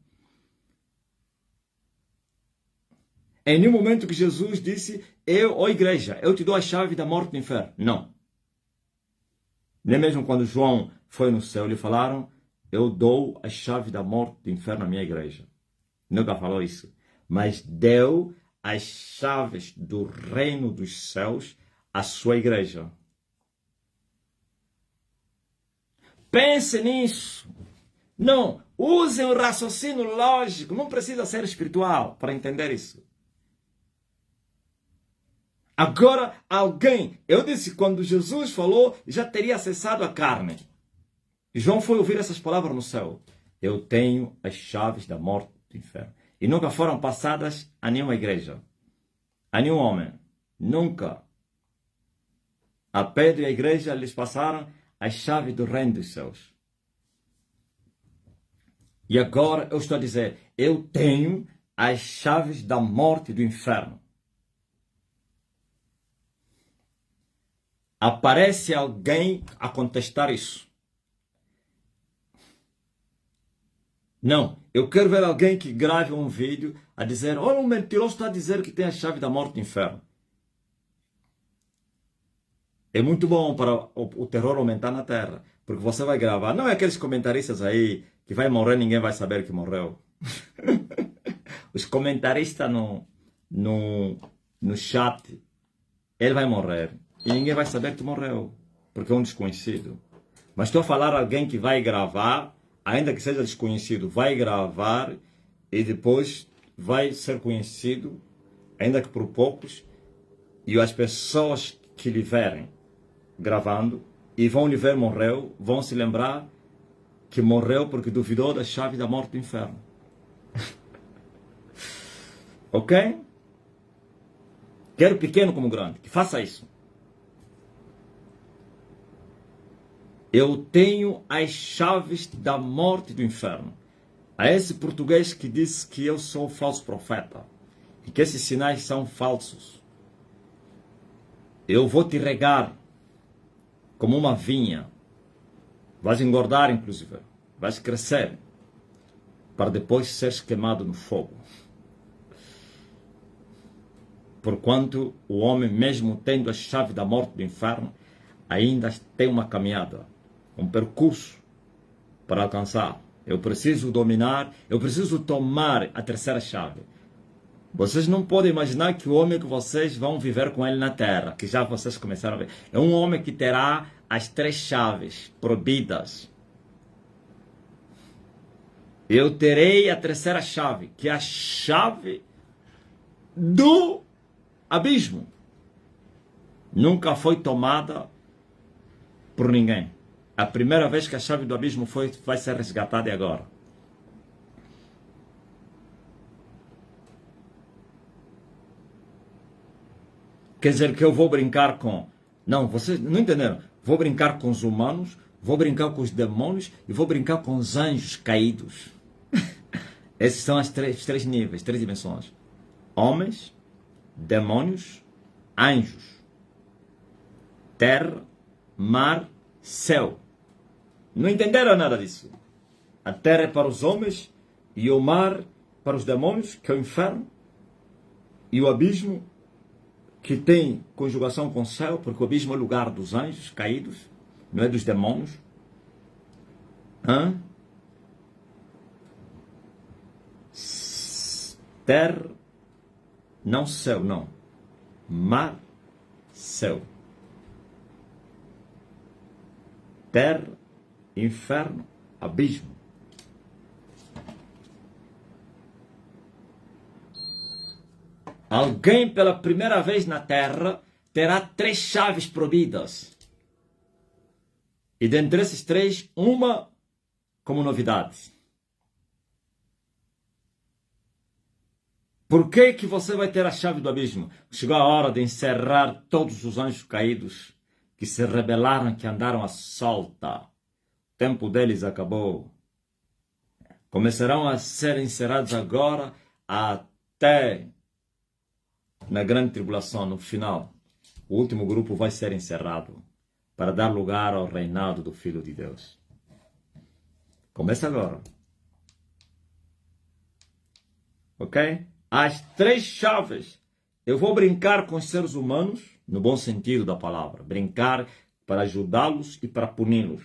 A: Em nenhum momento que Jesus disse, ó igreja, eu te dou a chave da morte e do inferno. Não. Nem mesmo quando João foi no céu, lhe falaram, eu dou a chave da morte e do inferno à minha igreja. Nunca falou isso. Mas deu as chaves do reino dos céus à sua igreja. Pense nisso. Não, use o raciocínio lógico. Não precisa ser espiritual para entender isso. Agora, alguém, eu disse, quando Jesus falou, já teria cessado a carne. João foi ouvir essas palavras no céu. Eu tenho as chaves da morte e do inferno. E nunca foram passadas a nenhuma igreja, a nenhum homem. Nunca. A Pedro e a igreja lhes passaram as chaves do reino dos céus. E agora eu estou a dizer, eu tenho as chaves da morte e do inferno. Aparece alguém a contestar isso. Não, eu quero ver alguém que grave um vídeo a dizer, olha, um mentiroso está a dizer que tem a chave da morte e do inferno. É muito bom para o terror aumentar na Terra, porque você vai gravar, não é aqueles comentaristas aí que vai morrer, ninguém vai saber que morreu. Os comentaristas no chat, ele vai morrer e ninguém vai saber que morreu, porque é um desconhecido. Mas estou a falar alguém que vai gravar, ainda que seja desconhecido, vai gravar e depois vai ser conhecido, ainda que por poucos, e as pessoas que lhe verem gravando e vão lhe ver morreu, vão se lembrar que morreu porque duvidou da chave da morte do inferno. Ok? Quero pequeno como grande, que faça isso. Eu tenho as chaves da morte e do inferno. A esse português que disse que eu sou falso profeta e que esses sinais são falsos, eu vou te regar como uma vinha. Vais engordar, inclusive. Vais crescer para depois seres queimado no fogo. Porquanto o homem, mesmo tendo a chave da morte e do inferno, ainda tem uma caminhada, um percurso para alcançar. Eu preciso dominar, eu preciso tomar a terceira chave. Vocês não podem imaginar que o homem que vocês vão viver com ele na terra, que já vocês começaram a ver, é um homem que terá as 3 chaves proibidas. Eu terei a terceira chave, que é a chave do abismo. Nunca foi tomada por ninguém. A primeira vez que a chave do abismo vai ser resgatada é agora. Quer dizer que eu vou brincar com... Não, vocês não entenderam. Vou brincar com os humanos, vou brincar com os demônios e vou brincar com os anjos caídos. Esses são os três níveis, 3 dimensões. Homens, demônios, anjos. Terra, mar, céu. Não entenderam nada disso. A terra é para os homens e o mar para os demônios, que é o inferno. E o abismo, que tem conjugação com o céu, porque o abismo é o lugar dos anjos caídos, não é dos demônios. Terra, não céu, não. Mar, céu. Terra, inferno, abismo. Alguém pela primeira vez na Terra terá 3 chaves proibidas. E dentre esses 3, uma como novidade. Por que que você vai ter a chave do abismo? Chegou a hora de encerrar todos os anjos caídos que se rebelaram, que andaram à solta. O tempo deles acabou. Começarão a ser encerrados agora até na grande tribulação, no final. O último grupo vai ser encerrado para dar lugar ao reinado do Filho de Deus. Começa agora. Ok? As 3 chaves. Eu vou brincar com os seres humanos, no bom sentido da palavra. Brincar para ajudá-los e para puni-los.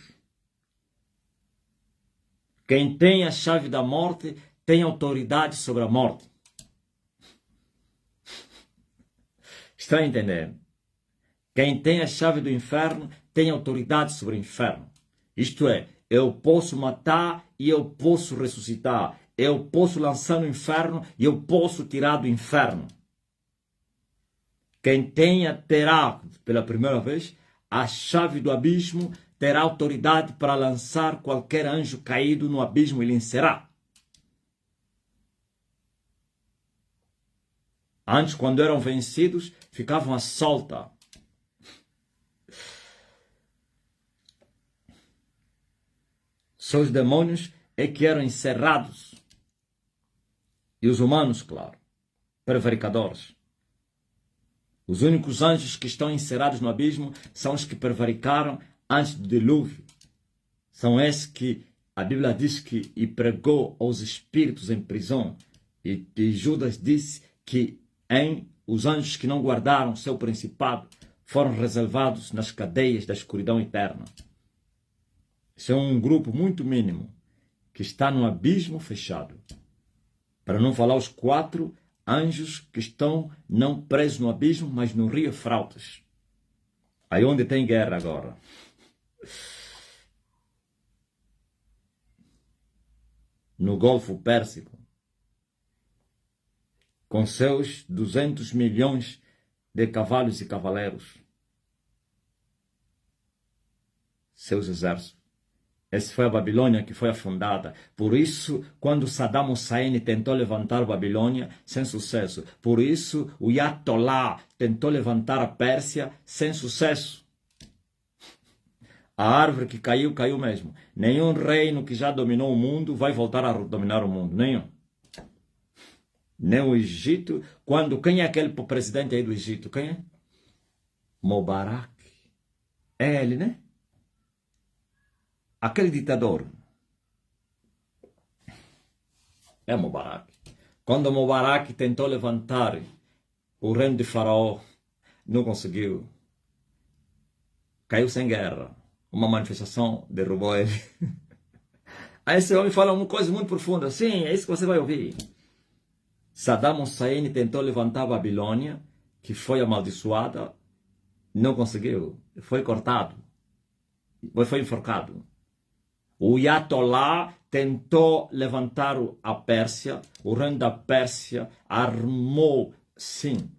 A: Quem tem a chave da morte tem autoridade sobre a morte. Está entendendo? Quem tem a chave do inferno tem autoridade sobre o inferno. Isto é, eu posso matar e eu posso ressuscitar. Eu posso lançar no inferno e eu posso tirar do inferno. Quem terá pela primeira vez a chave do abismo terá autoridade para lançar qualquer anjo caído no abismo e lhe encerrar. Antes, quando eram vencidos, ficavam à solta. Seus demônios é que eram encerrados. E os humanos, claro, prevaricadores. Os únicos anjos que estão encerrados no abismo são os que prevaricaram antes do dilúvio. São esses que a Bíblia diz que e pregou aos espíritos em prisão. E Judas disse que os anjos que não guardaram seu principado foram reservados nas cadeias da escuridão eterna. Isso é um grupo muito mínimo que está no abismo fechado. Para não falar os 4 anjos que estão não presos no abismo, mas no rio Eufrates. Aí onde tem guerra agora. No Golfo Pérsico. Com seus 200 milhões de cavalos e cavaleiros. Seus exércitos. Essa foi a Babilônia que foi afundada. Por isso, quando Saddam Hussein tentou levantar a Babilônia, sem sucesso. Por isso, o Ayatollah tentou levantar a Pérsia, sem sucesso. A árvore que caiu, caiu mesmo. Nenhum reino que já dominou o mundo vai voltar a dominar o mundo. Nenhum. Nem o Egito. Quem é aquele presidente aí do Egito? Quem é? Mubarak. É ele, né? Aquele ditador. É Mubarak. Quando Mubarak tentou levantar o reino de Faraó, não conseguiu. Caiu sem guerra. Uma manifestação derrubou ele. Aí esse homem fala uma coisa muito profunda. Sim, é isso que você vai ouvir. Saddam Hussein tentou levantar a Babilônia, que foi amaldiçoada, não conseguiu. Foi cortado. Foi enforcado. O Ayatollah tentou levantar a Pérsia, o reino da Pérsia armou, sim,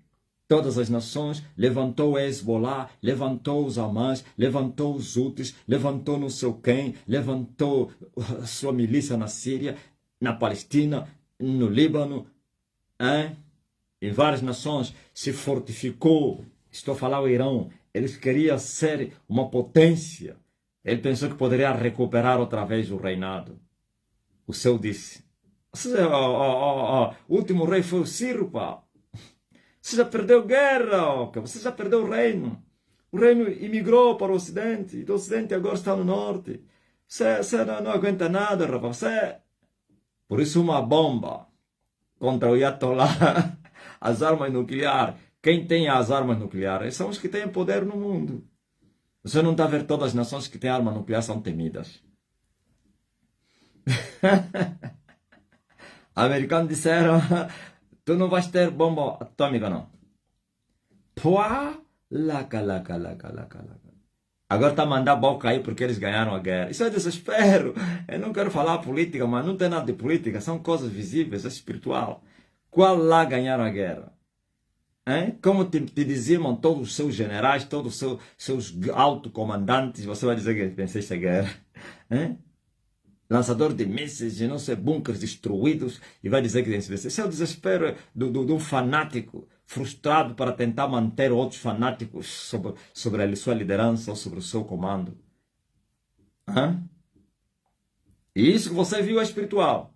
A: todas as nações, levantou o Hezbollah, levantou os Hamas, levantou os Houthis, levantou não sei quem, levantou a sua milícia na Síria, na Palestina, no Líbano, em várias nações, se fortificou. Estou a falar o Irão, eles queriam ser uma potência. Ele pensou que poderia recuperar outra vez o reinado. O céu disse: o último rei foi o Ciro, pá. Você já perdeu guerra, você já perdeu o reino. O reino imigrou para o Ocidente, e do Ocidente agora está no Norte. Você não aguenta nada, rapaz. Por isso uma bomba contra o Ayatollah, as armas nucleares. Quem tem as armas nucleares são os que têm poder no mundo. Você não está a ver todas as nações que têm arma nuclear são temidas. Americanos disseram: tu não vais ter bomba atômica, não. Pua, laca. Agora está a mandar boca aí porque eles ganharam a guerra. Isso é desespero. Eu não quero falar política, mas não tem nada de política. São coisas visíveis, é espiritual. Qual lá ganharam a guerra? Como te diziam todos os seus generais, todos os seus autocomandantes, você vai dizer que venceste a guerra. Lançador de mísseis e não sei, bunkers destruídos, e vai dizer que venceste. Esse é o desespero de um fanático frustrado para tentar manter outros fanáticos sobre a sua liderança ou sobre o seu comando. E isso que você viu é espiritual.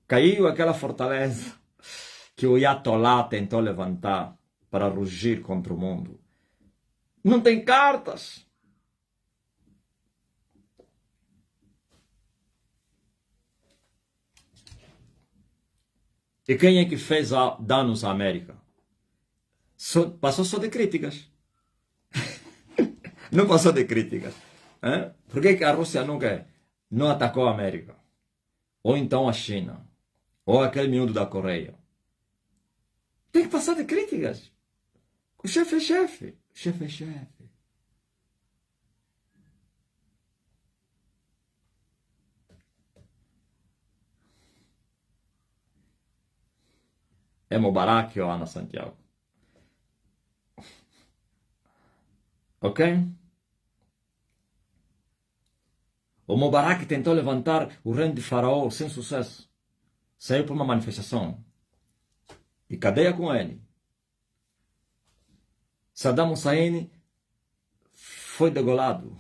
A: Caiu aquela fortaleza que o Ayatollah tentou levantar para rugir contra o mundo. Não tem cartas. E quem é que fez danos à América? Passou só de críticas. Não passou de críticas. Por que a Rússia nunca não atacou a América? Ou então a China? Ou aquele miúdo da Coreia? Tem que passar de críticas. O chefe é chefe. O chefe é chefe. É Mubarak ou Ana Santiago? Ok? O Mubarak tentou levantar o reino de Faraó sem sucesso. Saiu para uma manifestação. E cadeia com ele. Saddam Hussein foi degolado.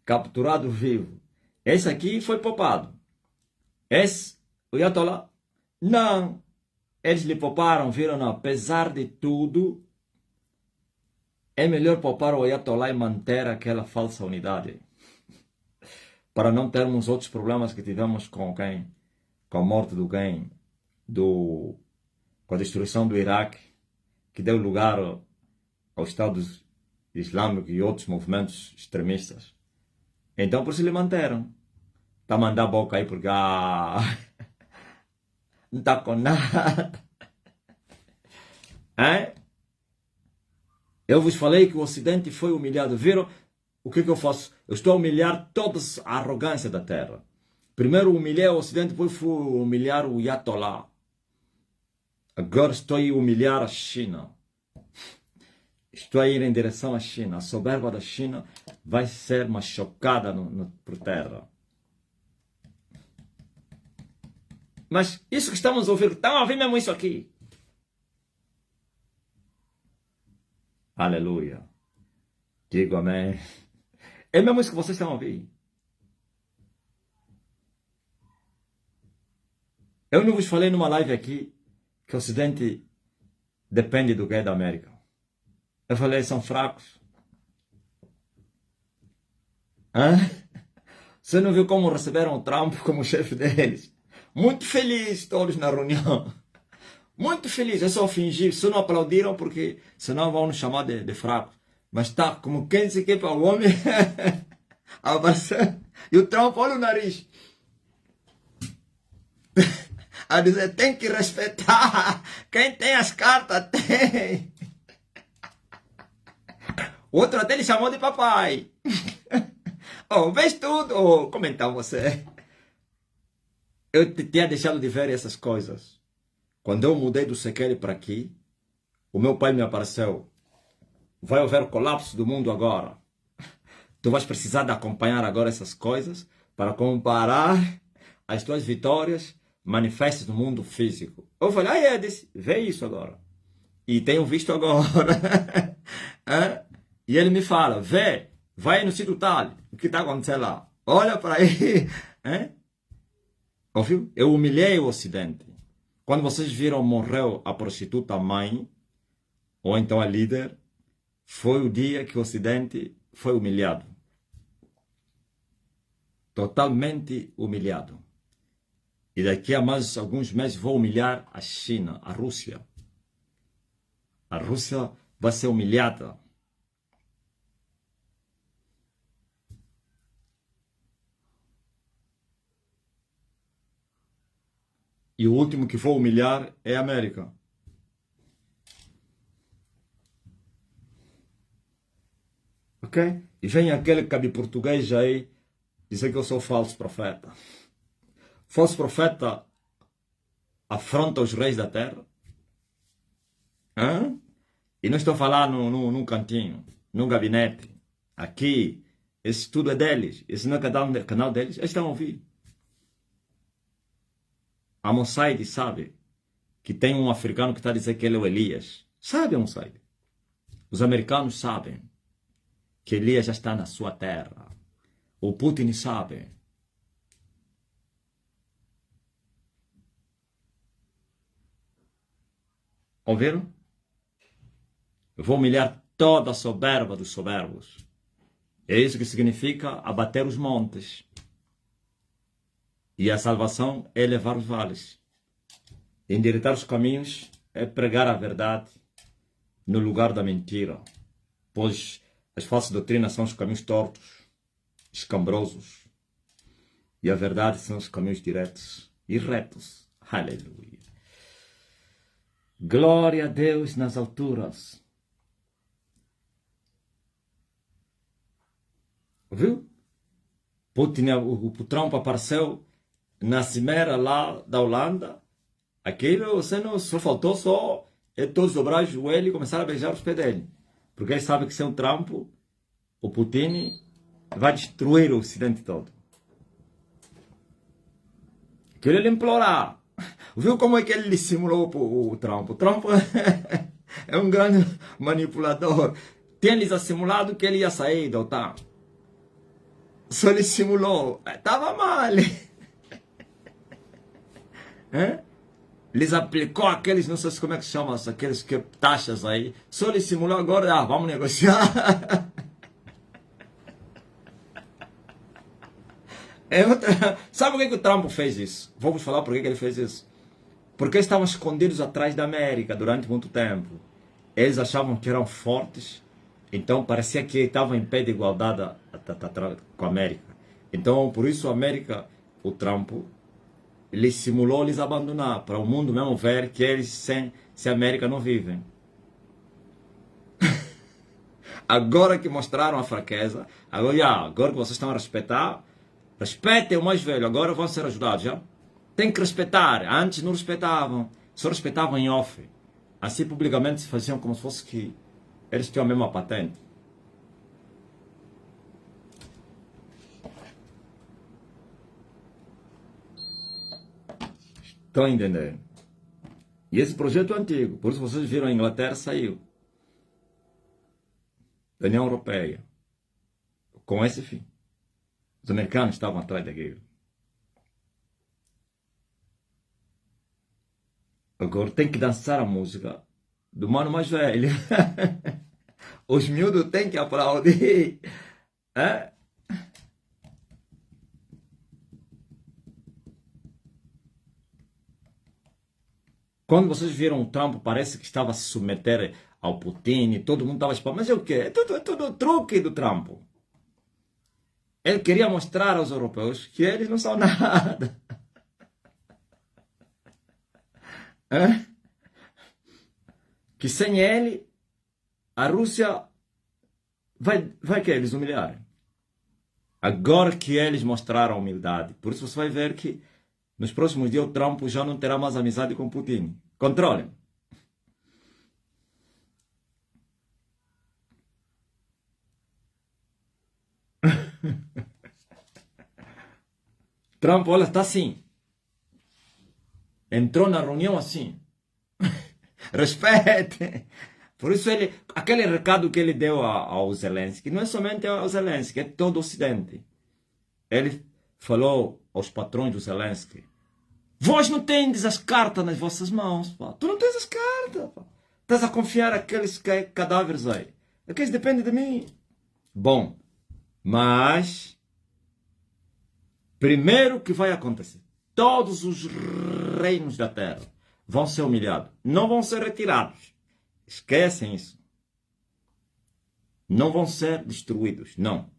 A: Capturado vivo. Esse aqui foi poupado. Esse, o Ayatollah, não. Eles lhe pouparam, viram, não. Apesar de tudo, é melhor poupar o Ayatollah e manter aquela falsa unidade. Para não termos outros problemas que tivemos com quem? Com a morte do quem? Com a destruição do Iraque, que deu lugar ao Estado Islâmico e outros movimentos extremistas. Então, por isso lhe manteram. Está a mandar a boca aí porque não está com nada. É? Eu vos falei que o Ocidente foi humilhado. Viram? O que eu faço? Eu estou a humilhar toda a arrogância da Terra. Primeiro humilhei o Ocidente, depois fui humilhar o Ayatollah. Agora estou a humilhar a China. Estou a ir em direção à China. A soberba da China vai ser machucada por terra. Mas isso que estamos a ouvir, estão a ouvir mesmo isso aqui? Aleluia. Digo amém. É mesmo isso que vocês estão a ouvir. Eu não vos falei numa live aqui que o Ocidente depende do que é da América. Eu falei, são fracos. Hã? Você não viu como receberam o Trump como chefe deles? Muito feliz todos na reunião. Muito feliz. É só fingir. Só não aplaudiram porque senão vão nos chamar de fracos. Mas tá como quem se quer para o homem. E o Trump, olha o nariz. A dizer, tem que respeitar. Quem tem as cartas tem. O outro até lhe chamou de papai. Oh, vês tudo? Oh, como então você? Eu tinha deixado de ver essas coisas. Quando eu mudei do Sekeli para aqui, o meu pai me apareceu. Vai haver colapso do mundo agora. Tu vais precisar de acompanhar agora essas coisas para comparar as tuas vitórias manifestas no mundo físico. Eu falei, Edis, vê isso agora. E tenho visto agora. E ele me fala, vê, vai no sítio tal, o que está acontecendo lá? Olha para aí. Ouviu? Eu humilhei o Ocidente. Quando vocês viram morreu a prostituta mãe, ou então a líder, foi o dia que o Ocidente foi humilhado. Totalmente humilhado. E daqui a mais alguns meses vou humilhar a China, a Rússia. A Rússia vai ser humilhada. E o último que vou humilhar é a América. Ok? E vem aquele cabe português aí dizer que eu sou falso profeta. Falso profeta afronta os reis da terra. E não estou falando num cantinho, num gabinete. Aqui, esse tudo é deles. Esse não é canal deles. Eles estão a ouvir. A Mossad sabe que tem um africano que está a dizer que ele é o Elias. Sabe a Mossad? Os americanos sabem que Elias já está na sua terra. O Putin sabe. Ouviram? Eu vou humilhar toda a soberba dos soberbos. É isso que significa abater os montes. E a salvação é levar os vales. Endireitar os caminhos é pregar a verdade no lugar da mentira. Pois as falsas doutrinas são os caminhos tortos, escambrosos. E a verdade são os caminhos diretos e retos. Aleluia. Glória a Deus nas alturas. Viu? Putin, o Trump apareceu na cimeira lá da Holanda. Aquilo você não, só faltou todos dobrar o joelho e começar a beijar os pés dele. Porque ele sabe que sem o Trump, o Putin vai destruir o Ocidente todo. Queria lhe implorar. Viu como é que ele dissimulou o Trump? O Trump é um grande manipulador. Tem-lhes assimulado que ele ia sair da OTAN. Só lhe simulou. Estava mal. Lhes aplicou aqueles, não sei como é que se chama, aqueles que taxas aí. Só lhe simulou agora, vamos negociar. Sabe por que o Trump fez isso? Vou vos falar por que ele fez isso. Porque eles estavam escondidos atrás da América durante muito tempo. Eles achavam que eram fortes, então parecia que estavam em pé de igualdade com a América. Então, por isso a América, o Trump, lhes simulou lhes abandonar, para o mundo mesmo ver que eles sem a América não vivem. Agora que mostraram a fraqueza, agora que vocês estão a respeitar, respeitem o mais velho, agora vão ser ajudados, já? Tem que respeitar, antes não respeitavam, só respeitavam em off. Assim publicamente se faziam como se fosse que eles tinham a mesma patente. Estão a entender? E esse projeto é antigo, por isso vocês viram a Inglaterra saiu da União Europeia com esse fim. Os americanos estavam atrás daquilo. Agora tem que dançar a música do mano mais velho. Os miúdos têm que aplaudir. É? Quando vocês viram o Trump, parece que estava a se submeter ao Putin, todo mundo estava esperando. Mas é o quê? É tudo truque do Trump. Ele queria mostrar aos europeus que eles não são nada. É? Que sem ele, a Rússia vai que eles humilharem. Agora que eles mostraram humildade, por isso você vai ver que nos próximos dias o Trump já não terá mais amizade com Putin. Controlem. Trump, olha, está assim. Entrou na reunião assim. Respeite. Por isso aquele recado que ele deu ao Zelensky, não é somente ao Zelensky, é todo o Ocidente. Ele falou aos patrões do Zelensky: vós não tendes as cartas nas vossas mãos, pá. Tu não tens as cartas, pá. Estás a confiar aqueles cadáveres aí. Aqueles dependem de mim. Bom, mas primeiro que vai acontecer, todos os reinos da terra vão ser humilhados, não vão ser retirados. Esquecem isso. Não vão ser destruídos, não.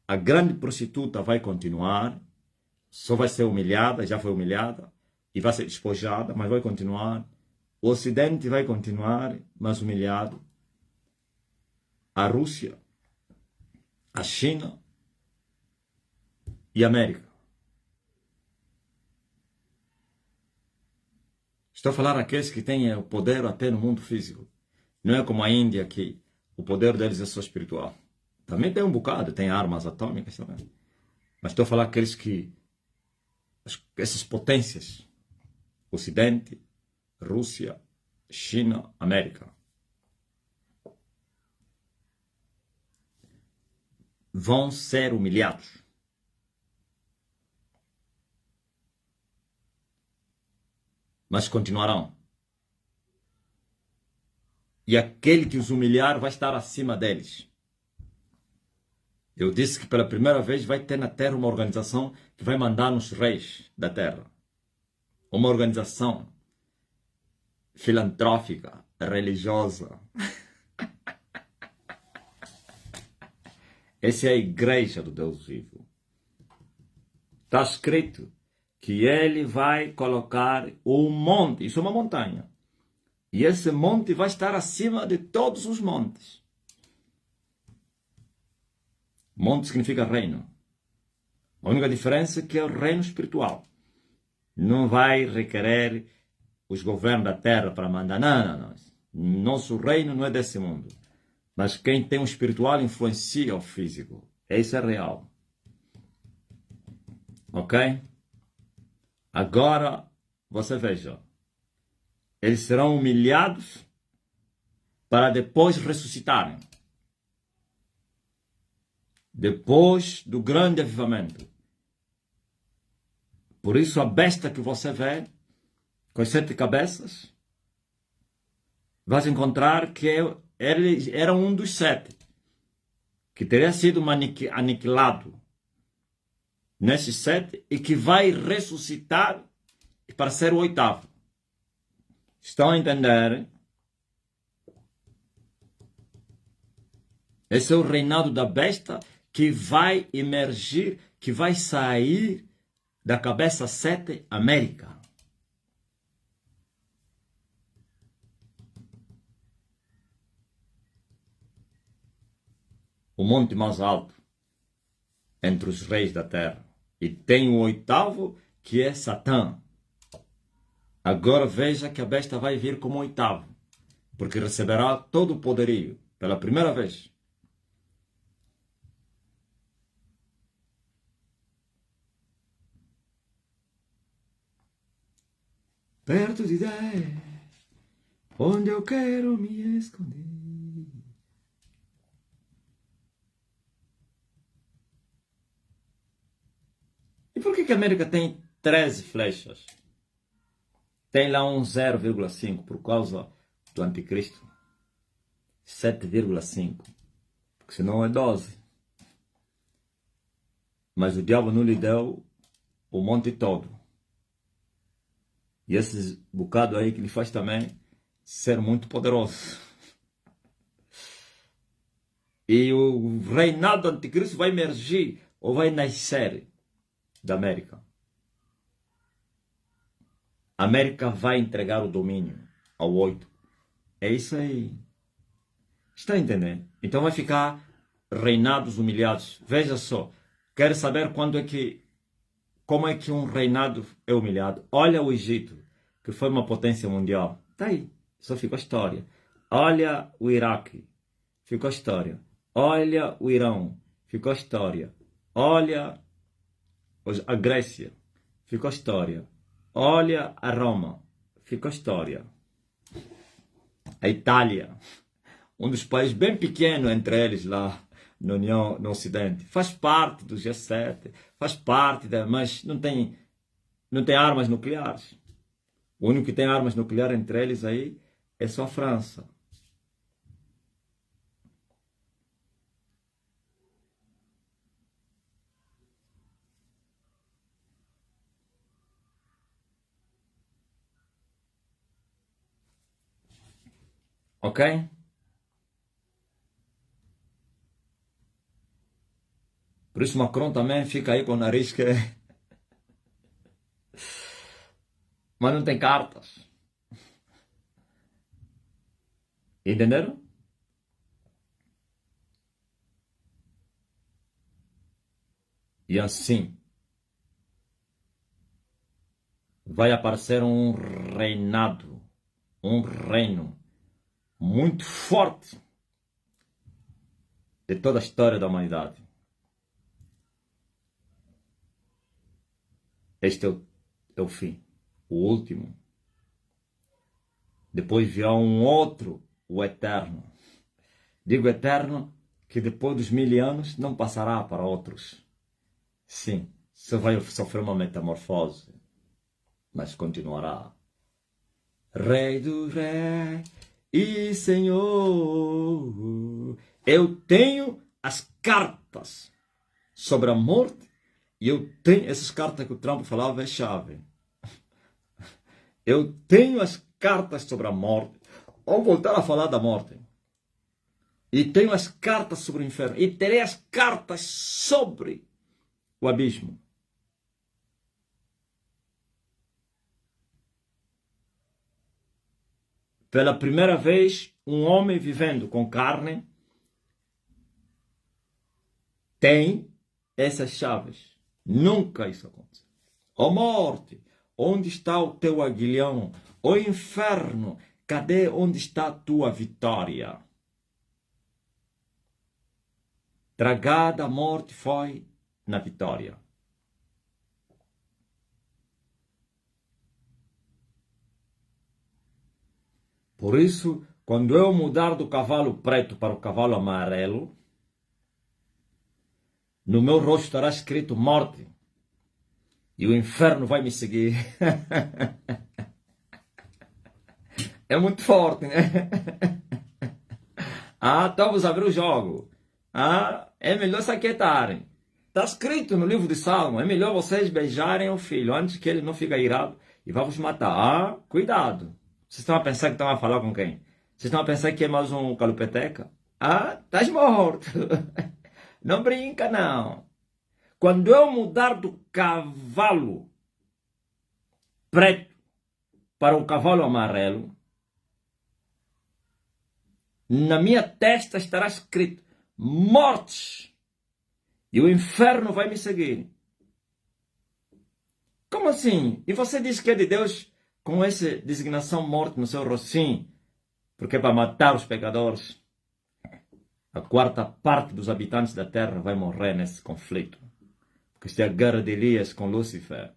A: A grande prostituta vai continuar, só vai ser humilhada, já foi humilhada, e vai ser despojada, mas vai continuar. O Ocidente vai continuar, mas humilhado. A Rússia, a China e a América. Estou a falar aqueles que têm o poder até no mundo físico. Não é como a Índia, que o poder deles é só espiritual. Também tem um bocado, tem armas atômicas também. Mas estou a falar aqueles que, essas potências, Ocidente, Rússia, China, América, vão ser humilhados. Mas continuarão. E aquele que os humilhar vai estar acima deles. Eu disse que pela primeira vez vai ter na Terra uma organização que vai mandar nos reis da Terra. Uma organização filantrófica, religiosa. Essa é a igreja do Deus vivo. Está escrito que ele vai colocar um monte, isso é uma montanha, e esse monte vai estar acima de todos os montes. Monte significa reino. A única diferença é que é o reino espiritual. Não vai requerer os governos da terra para mandar. Não. Nosso reino não é desse mundo. Mas quem tem o espiritual influencia o físico. Isso é real. Ok? Agora, você veja, eles serão humilhados para depois ressuscitarem. Depois do grande avivamento. Por isso a besta que você vê, com as 7 cabeças, vai encontrar que ele era um dos 7, que teria sido aniquilado nesses 7 e que vai ressuscitar para ser o 8º. Estão a entender? Esse é o reinado da besta que vai emergir, que vai sair da cabeça 7, América. O monte mais alto entre os reis da terra. E tem o 8º, que é Satã. Agora veja que a besta vai vir como 8º, porque receberá todo o poderio pela primeira vez. Perto de Deus, onde eu quero me esconder. E por que a América tem 13 flechas? Tem lá um 0,5 por causa do anticristo. 7,5. Porque senão é 12. Mas o diabo não lhe deu o monte todo. E esse bocado aí que lhe faz também ser muito poderoso. E o reinado do anticristo vai emergir ou vai nascer da América. A América vai entregar o domínio ao 8. É isso aí. Está entendendo? Então vai ficar reinados humilhados. Veja só. Quer saber como é que um reinado é humilhado? Olha o Egito, que foi uma potência mundial. Está aí. Só ficou a história. Olha o Iraque. Ficou a história. Olha o Irão. Ficou a história. Olha a Grécia. Ficou a história. Olha a Roma. Ficou a história. A Itália. Um dos países bem pequeno entre eles lá no Ocidente. Faz parte do G7. Faz parte, mas não tem armas nucleares. O único que tem armas nucleares entre eles aí é só a França. Ok? Por isso Macron também fica aí com o nariz que... Mas não tem cartas. Entenderam? E assim vai aparecer um reinado, um reino muito forte de toda a história da humanidade. Este é o fim, o último. Depois virá um outro, o eterno. Digo eterno que depois dos 1000 anos não passará para outros. Sim, você vai sofrer uma metamorfose, mas continuará. Rei do Rei e Senhor, eu tenho as cartas sobre a morte e eu tenho essas cartas que o Trump falava é chave. Eu tenho as cartas sobre a morte. Ou voltar a falar da morte. E tenho as cartas sobre o inferno. E terei as cartas sobre o abismo. Pela primeira vez, um homem vivendo com carne tem essas chaves. Nunca isso aconteceu. Ó morte, onde está o teu aguilhão? Ó inferno, cadê onde está a tua vitória? Tragada a morte foi na vitória. Por isso, quando eu mudar do cavalo preto para o cavalo amarelo, no meu rosto estará escrito morte. E o inferno vai me seguir. É muito forte, né? Ah, estamos a ver o jogo. Ah, é melhor se aquietarem. Está escrito no livro de Salmo, é melhor vocês beijarem o filho antes que ele não fique irado e vá vos matar. Ah, cuidado. Vocês estão a pensar que estão a falar com quem? Vocês estão a pensar que é mais um calupeteca? Ah, estás morto. Não brinca, não. Quando eu mudar do cavalo preto para o cavalo amarelo, na minha testa estará escrito mortes e o inferno vai me seguir. Como assim? E você diz que é de Deus com essa designação morte no seu rosto? Sim, porque é para matar os pecadores. A quarta parte dos habitantes da terra vai morrer nesse conflito. Porque isto é a guerra de Elias com Lúcifer,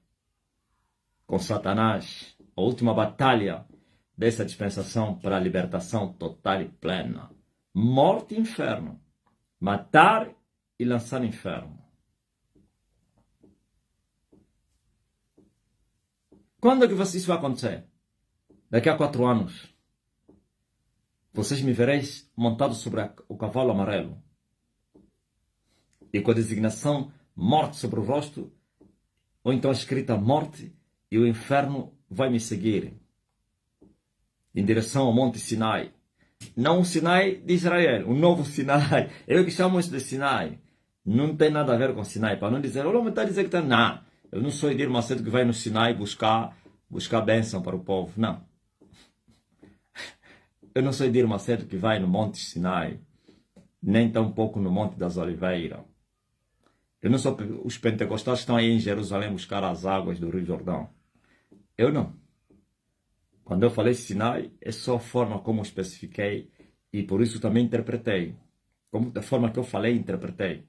A: com Satanás. A última batalha dessa dispensação para a libertação total e plena. Morte e inferno. Matar e lançar no inferno. Quando é que isso vai acontecer? Daqui a 4 anos. Vocês me vereis montado sobre o cavalo amarelo. E com a designação morte sobre o rosto, ou então escrita morte, e o inferno vai me seguir. Em direção ao Monte Sinai. Não o Sinai de Israel, o novo Sinai. Eu que chamo isso de Sinai. Não tem nada a ver com Sinai. Para não dizer, olha, está a dizer que está. Não, eu não sou Edir Macedo que vai no Sinai buscar bênção para o povo. Não. Eu não sou Edir Macedo que vai no Monte Sinai. Nem tampouco no Monte das Oliveiras. Eu não sou os pentecostais que estão aí em Jerusalém buscar as águas do Rio Jordão. Eu não. Quando eu falei Sinai, é só a forma como eu especifiquei e por isso também interpretei. Como da forma que eu falei, interpretei.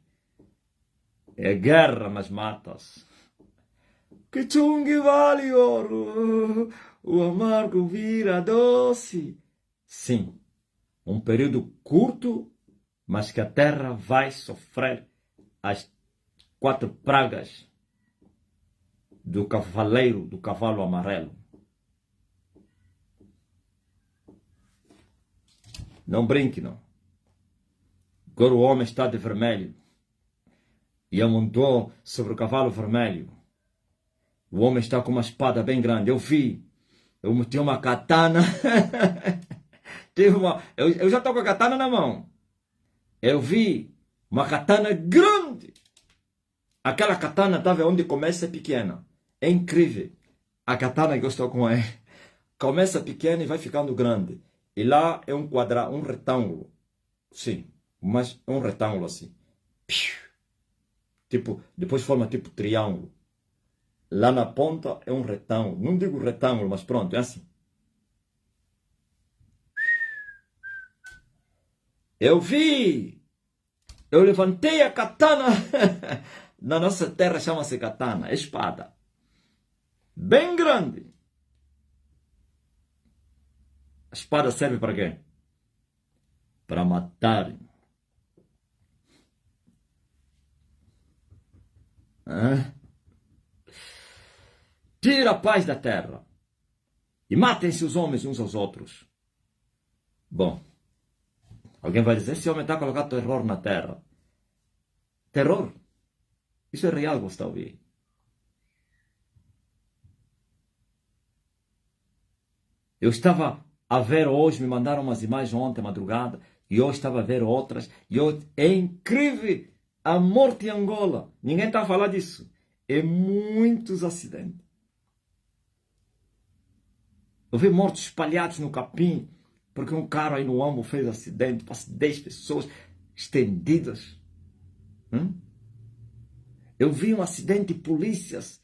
A: É guerra nas matas. Que chungue vale ouro, o amargo vira doce. Sim, um período curto, mas que a terra vai sofrer as 4 pragas do cavaleiro, do cavalo amarelo. Não brinque, não. Agora o homem está de vermelho e amontou sobre o cavalo vermelho. O homem está com uma espada bem grande. Eu vi. Eu meti uma katana. Eu já estou com a katana na mão. Eu vi uma katana grande. Aquela katana, estava onde começa é pequena. É incrível. A katana que eu estou com começa pequena e vai ficando grande. E lá é um quadrado, um retângulo. Sim, mas é um retângulo assim. Tipo, depois forma tipo triângulo. Lá na ponta é um retângulo. Não digo retângulo, mas pronto, é assim. Eu vi! Eu levantei a katana. Na nossa terra chama-se katana, é espada. Bem grande. A espada serve para quê? Para matar. Tira a paz da terra. E matem-se os homens uns aos outros. Bom, alguém vai dizer, esse homem está a colocar terror na terra. Terror? Isso é real, você está a ouvir? Eu estava a ver hoje, me mandaram umas imagens ontem, madrugada, e hoje estava a ver outras, e hoje é incrível a morte em Angola. Ninguém está a falar disso. É muitos acidentes. Eu vi mortos espalhados no capim, porque um carro aí no Ambo fez acidente, quase 10 pessoas estendidas. Eu vi um acidente de polícias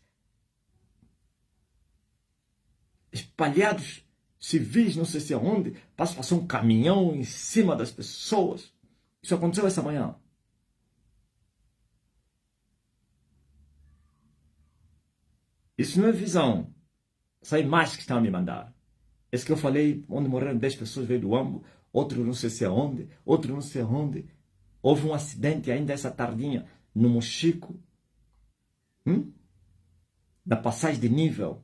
A: espalhados, civis, não sei se aonde, passou um caminhão em cima das pessoas. Isso aconteceu essa manhã. Isso não é visão. São imagens que estão a me mandar. Esse que eu falei, onde morreram 10 pessoas, veio do Ambo, outro não sei se aonde, outro não sei aonde. Houve um acidente ainda essa tardinha no Mochico, da passagem de nível,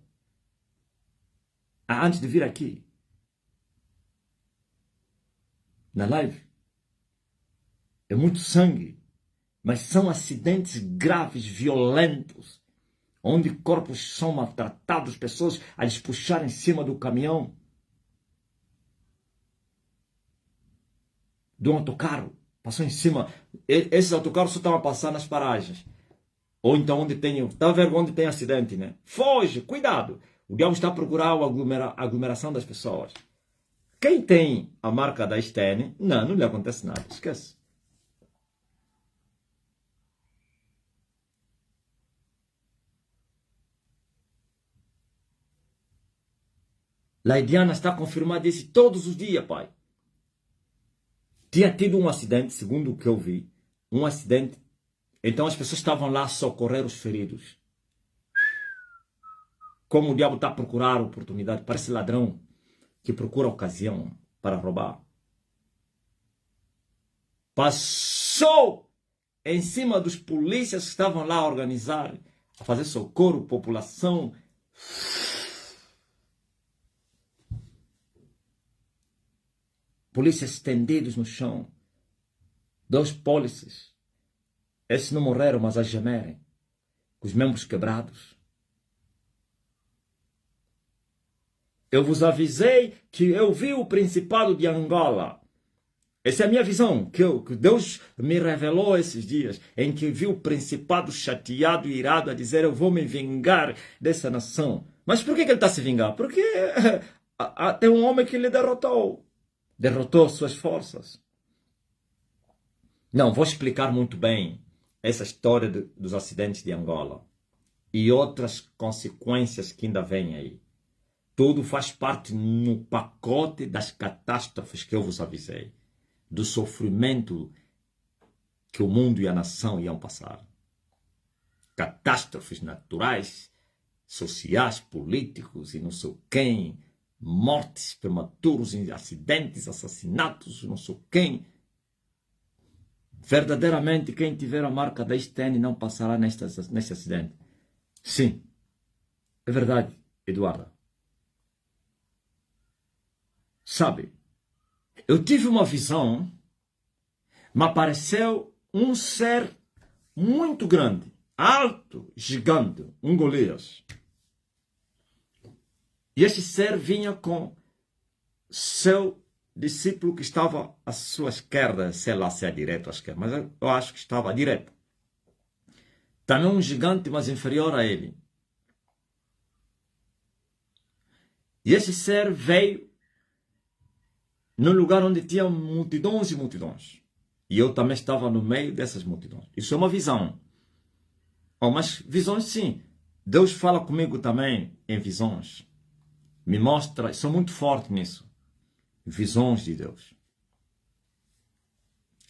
A: antes de vir aqui, na live. É muito sangue, mas são acidentes graves, violentos, onde corpos são maltratados, pessoas a lhes puxar em cima do caminhão, de um autocarro, passou em cima. Esses autocarros só estão a passar nas paragens. Ou então onde tem, está a ver onde tem acidente, né? Foge, cuidado. O diabo está a procurar a aglomeração das pessoas. Quem tem a marca da Stene, não lhe acontece nada, esquece. Laidiana está confirmada isso todos os dias, pai. Tinha tido um acidente, segundo o que eu vi, um acidente. Então as pessoas estavam lá a socorrer os feridos. Como o diabo está a procurar oportunidade, parece ladrão que procura ocasião para roubar. Passou em cima dos polícias que estavam lá a organizar, a fazer socorro, população. Polícias estendidos no chão. 2 polícias. Esses não morreram, mas a gemerem. Com os membros quebrados. Eu vos avisei que eu vi o Principado de Angola. Essa é a minha visão, que Deus me revelou esses dias, em que vi o Principado chateado e irado a dizer: eu vou me vingar dessa nação. Mas por que ele está se vingando? Porque tem um homem que lhe derrotou. Derrotou suas forças. Não, vou explicar muito bem essa história dos acidentes de Angola. E outras consequências que ainda vêm aí. Tudo faz parte no pacote das catástrofes que eu vos avisei. Do sofrimento que o mundo e a nação iam passar. Catástrofes naturais, sociais, políticos e não sei quem. Mortes prematuros, acidentes, assassinatos, não sei quem. Verdadeiramente, quem tiver a marca da Stene não passará neste acidente. Sim, é verdade, Eduarda. Sabe, eu tive uma visão, me apareceu um ser muito grande, alto, gigante, um Golias. E este ser vinha com seu discípulo que estava à sua esquerda, sei lá se é direito ou à esquerda, mas eu acho que estava à direita. Também um gigante, mas inferior a ele. E este ser veio num lugar onde tinha multidões e multidões. E eu também estava no meio dessas multidões. Isso é uma visão. Oh, mas visões sim. Deus fala comigo também em visões. Me mostra, sou muito forte nisso. Visões de Deus.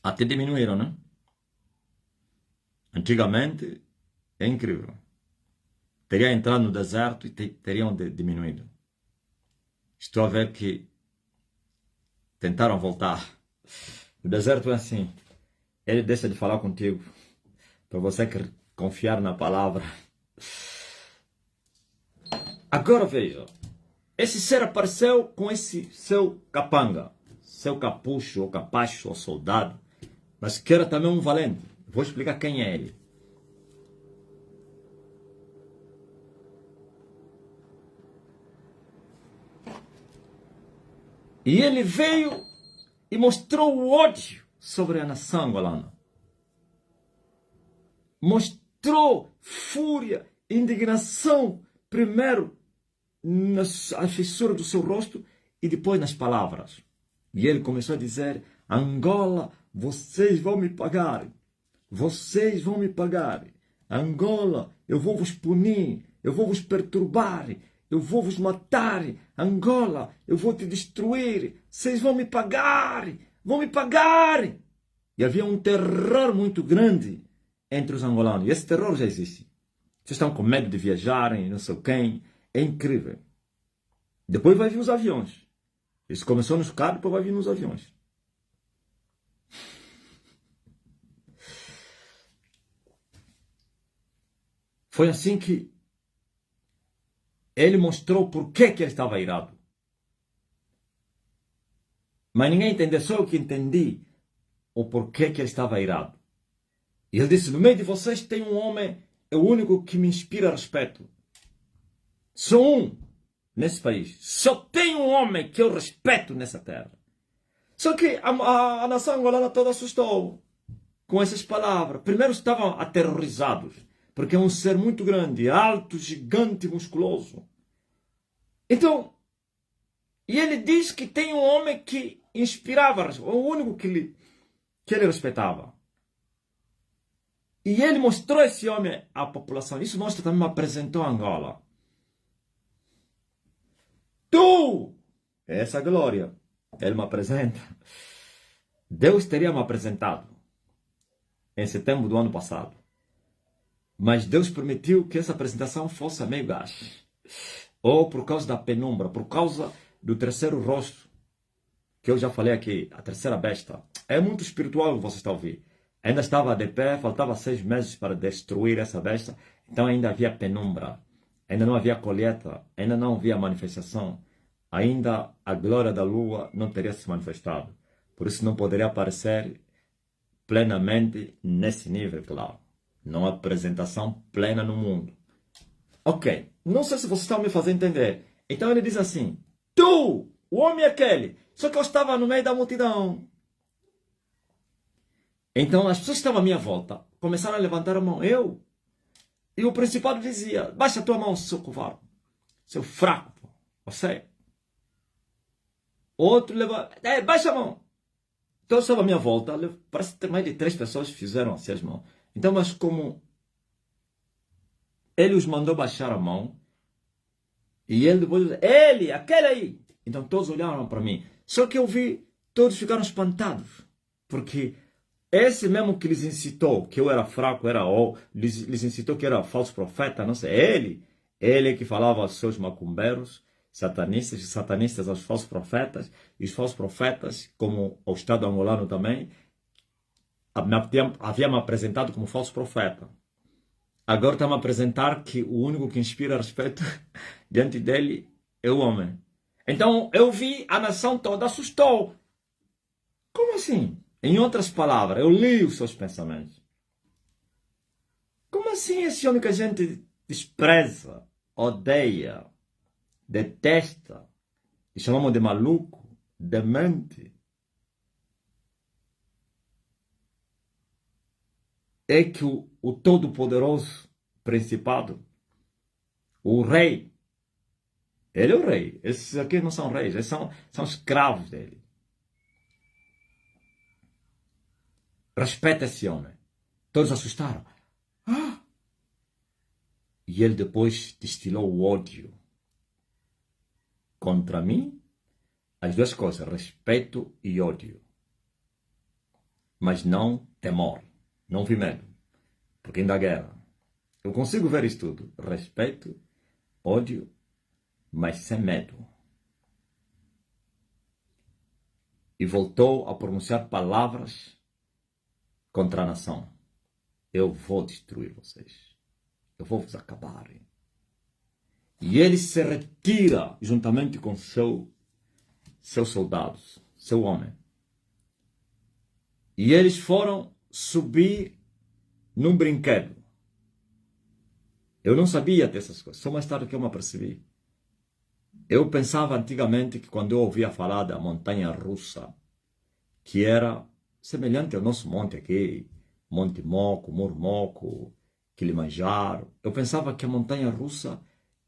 A: Até diminuíram, né? Antigamente, é incrível. Teria entrado no deserto e teriam diminuído. Estou a ver que tentaram voltar. O deserto é assim. Ele deixa de falar contigo. Para você confiar na palavra. Agora veja. Esse ser apareceu com esse seu capanga, seu capucho, ou capacho, ou soldado, mas que era também um valente. Vou explicar quem é ele. E ele veio e mostrou o ódio sobre a nação angolana. Mostrou fúria, indignação, primeiro na fissura do seu rosto e depois nas palavras. E ele começou a dizer: Angola, vocês vão me pagar. Vocês vão me pagar. Angola, eu vou vos punir. Eu vou vos perturbar. Eu vou vos matar. Angola, eu vou te destruir. Vocês vão me pagar. Vão me pagar. E havia um terror muito grande entre os angolanos. E esse terror já existe. Vocês estão com medo de viajarem, não sei quem. É incrível. Depois vai vir os aviões. Isso começou nos carros, depois vai vir nos aviões. Foi assim que ele mostrou por que ele estava irado. Mas ninguém entendeu, só eu que entendi o porquê que ele estava irado. E ele disse, no meio de vocês tem um homem, é o único que me inspira respeito. Só um nesse país. Só tem um homem que eu respeito nessa terra. Só que a nação angolana toda assustou com essas palavras. Primeiro estavam aterrorizados, porque é um ser muito grande, alto, gigante, musculoso. Então, e ele diz que tem um homem que inspirava, o único que ele respeitava. E ele mostrou esse homem à população. Isso mostra também, me apresentou a Angola. Tu, essa glória, ele me apresenta. Deus teria me apresentado em setembro do ano passado. Mas Deus permitiu que essa apresentação fosse a meio gás. Ou por causa da penumbra, por causa do terceiro rosto, que eu já falei aqui, a terceira besta. É muito espiritual, você está ouvindo. Ainda estava de pé, faltava 6 meses para destruir essa besta, então ainda havia penumbra, ainda não havia colheita, ainda não havia manifestação, ainda a glória da lua não teria se manifestado. Por isso não poderia aparecer plenamente nesse nível, claro. Não há apresentação plena no mundo. Ok, não sei se vocês estão me fazendo entender. Então ele diz assim, tu, o homem aquele, só que eu estava no meio da multidão. Então as pessoas que estavam à minha volta começaram a levantar a mão. E o principado dizia, baixa a tua mão, seu covarde, seu fraco, você. Outro levanta, baixa a mão. Então eu estava à minha volta, parece que mais de 3 pessoas fizeram assim as mãos. Então, mas como ele os mandou baixar a mão, e ele depois disse, ele, aquele aí. Então todos olharam para mim. Só que eu vi, todos ficaram espantados, porque esse mesmo que lhes incitou que eu era fraco, lhes incitou que era falso profeta, não sei, ele que falava aos seus macumbeiros, satanistas, e satanistas aos falsos profetas, e os falsos profetas, como o Estado angolano também, havia me apresentado como falso profeta. Agora está-me a apresentar que o único que inspira respeito diante dele é o homem. Então eu vi, a nação toda assustou. Como assim? Em outras palavras, eu li os seus pensamentos. Como assim esse homem que a gente despreza, odeia, detesta, e chamamos de maluco, demente, é que o todo-poderoso principado, o rei, ele é o rei. Esses aqui não são reis, eles são escravos dele. Respeita esse homem. Todos assustaram. Ah! E ele depois destilou o ódio contra mim. As duas coisas, respeito e ódio. Mas não temor. Não vi medo. Porque ainda há guerra. Eu consigo ver isso tudo. Respeito, ódio, mas sem medo. E voltou a pronunciar palavras contra a nação. Eu vou destruir vocês. Eu vou vos acabar. E ele se retira juntamente com seus soldados, seu homem. E eles foram subir num brinquedo. Eu não sabia dessas coisas, só mais tarde que eu me apercebi. Eu pensava antigamente que quando eu ouvia falar da montanha russa, que era semelhante ao nosso monte aqui, Monte Moco, Mormoco, Kilimanjaro, eu pensava que a montanha russa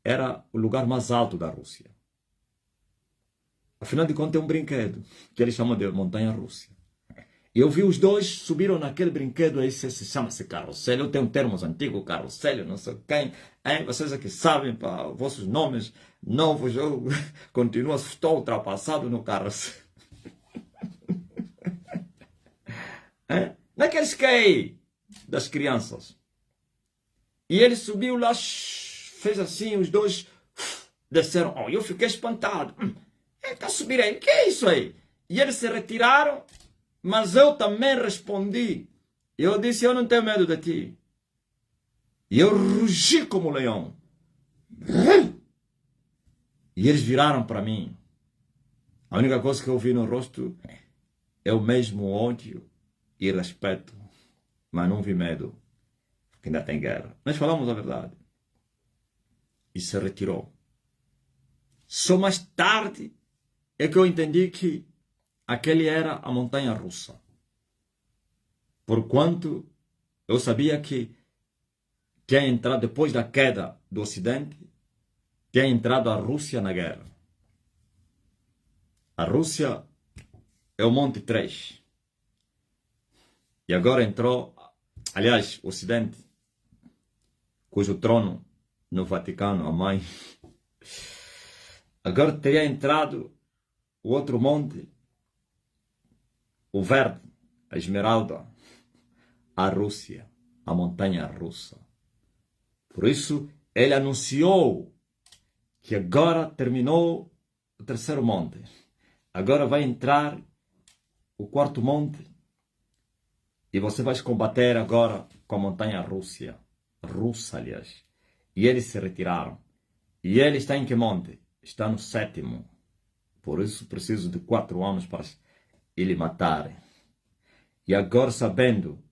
A: era o lugar mais alto da Rússia. Afinal de contas é um brinquedo, que eles chamam de montanha russa. E eu vi os dois subiram naquele brinquedo, aí se chama-se carrossel. Eu tenho termos antigos, carrossel, não sei quem. Hein? Vocês aqui sabem para vossos nomes novos, eu continuo, estou ultrapassado no carrossel. Naquele skate das crianças. E ele subiu lá, fez assim, os dois desceram. Oh, eu fiquei espantado. Está a subir aí. Que é isso aí? E eles se retiraram, mas eu também respondi. Eu disse, eu não tenho medo de ti. E eu rugi como leão. E eles viraram para mim. A única coisa que eu vi no rosto é o mesmo ódio e respeito. Mas não vi medo, porque ainda tem guerra. Nós falamos a verdade. E se retirou. Só mais tarde é que eu entendi que aquele era a montanha russa. Porquanto eu sabia que tinha entrado, depois da queda do Ocidente, tinha entrado a Rússia na guerra. A Rússia é o Monte 3. E agora entrou, aliás, o Ocidente, cujo trono no Vaticano, a mãe, agora teria entrado o outro monte, o verde, a esmeralda, a Rússia, a montanha russa. Por isso, ele anunciou que agora terminou o terceiro monte. Agora vai entrar o quarto monte e você vai combater agora com a montanha russa, aliás. E eles se retiraram. E ele está em que monte? Está no 7º. Por isso preciso de 4 anos para ele matar. E agora, sabendo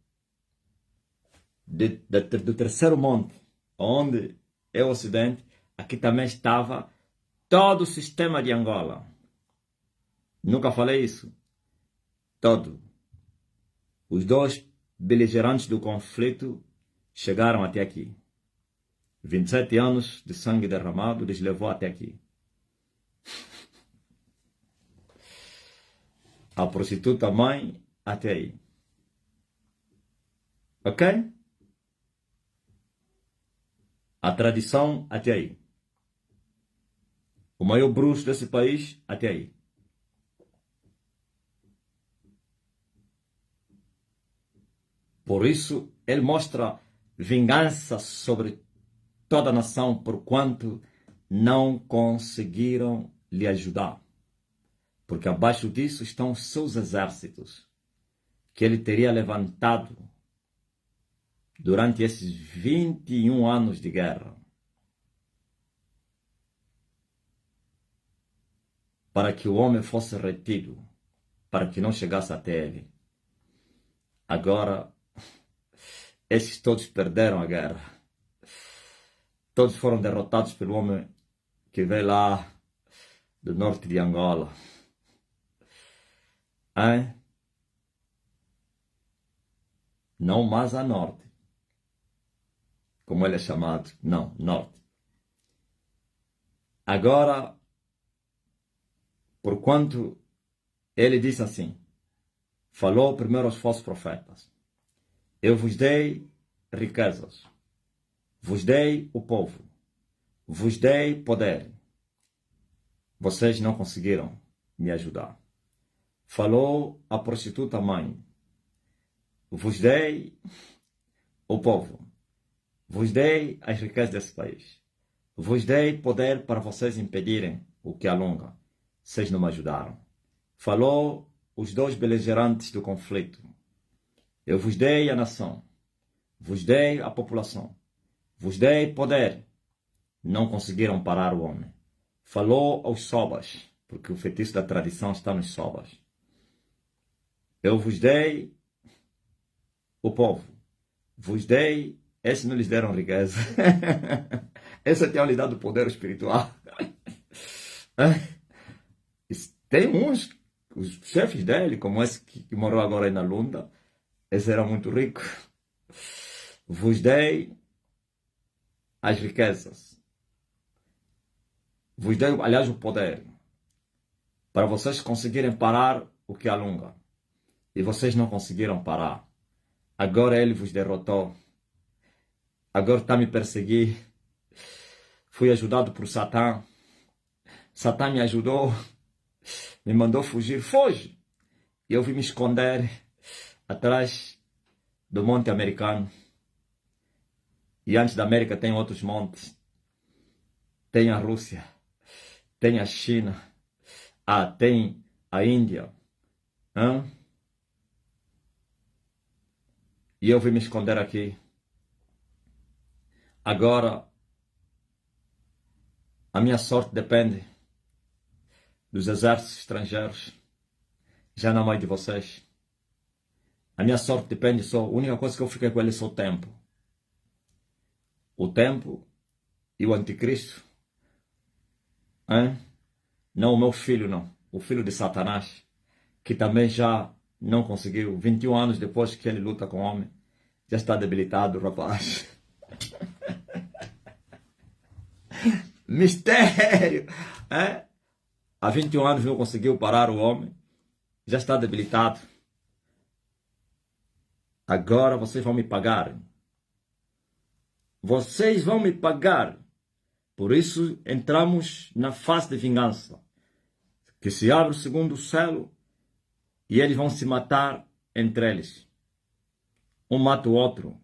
A: do terceiro monte, onde é o Ocidente, aqui também estava todo o sistema de Angola. Nunca falei isso. Todo. Os dois beligerantes do conflito chegaram até aqui. 27 anos de sangue derramado lhes levou até aqui. A prostituta mãe até aí. Ok? A tradição até aí. O maior bruxo desse país até aí. Por isso, ele mostra vingança sobre toda a nação, porquanto não conseguiram lhe ajudar. Porque abaixo disso estão seus exércitos, que ele teria levantado durante esses 21 anos de guerra, para que o homem fosse retido, para que não chegasse até ele. Agora, esses todos perderam a guerra. Todos foram derrotados pelo homem que veio lá do norte de Angola. Hein? Não mais a norte, como ele é chamado. Não, norte. Agora, porquanto ele disse assim, falou primeiro aos falsos profetas, eu vos dei riquezas, vos dei o povo, vos dei poder. Vocês não conseguiram me ajudar. Falou a prostituta mãe, vos dei o povo, vos dei as riquezas desse país, vos dei poder para vocês impedirem o que alonga. Vocês não me ajudaram. Falou os dois beligerantes do conflito, eu vos dei a nação, vos dei a população, vos dei poder. Não conseguiram parar o homem. Falou aos sobas, porque o feitiço da tradição está nos sobas. Eu vos dei o povo, vos dei. Esses não lhes deram riqueza. Esses tinham lhe dado poder espiritual. Tem uns, os chefes dele, como esse que morou agora aí na Lunda, esse era muito rico. Vos dei as riquezas. Vos dei, aliás, o poder, para vocês conseguirem parar o que alonga. E vocês não conseguiram parar. Agora ele vos derrotou. Agora está a me perseguir. Fui ajudado por Satã. Satã me ajudou. Me mandou fugir. Foge! E eu vim me esconder atrás do Monte Americano. E antes da América tem outros montes. Tem a Rússia. tem a China, tem a Índia. E eu vim me esconder aqui. Agora, a minha sorte depende dos exércitos estrangeiros, já não mais de vocês. A minha sorte depende só, a única coisa que eu fiquei com ele é só o tempo. O tempo e o anticristo. Não o meu filho, não. O filho de Satanás, que também já não conseguiu. 21 anos depois que ele luta com o homem, já está debilitado, rapaz. Mistério! Há 21 anos não conseguiu parar o homem, já está debilitado. Agora vocês vão me pagar. Vocês vão me pagar. Por isso entramos na fase de vingança. Que se abre o segundo selo e eles vão se matar entre eles. Um mata o outro.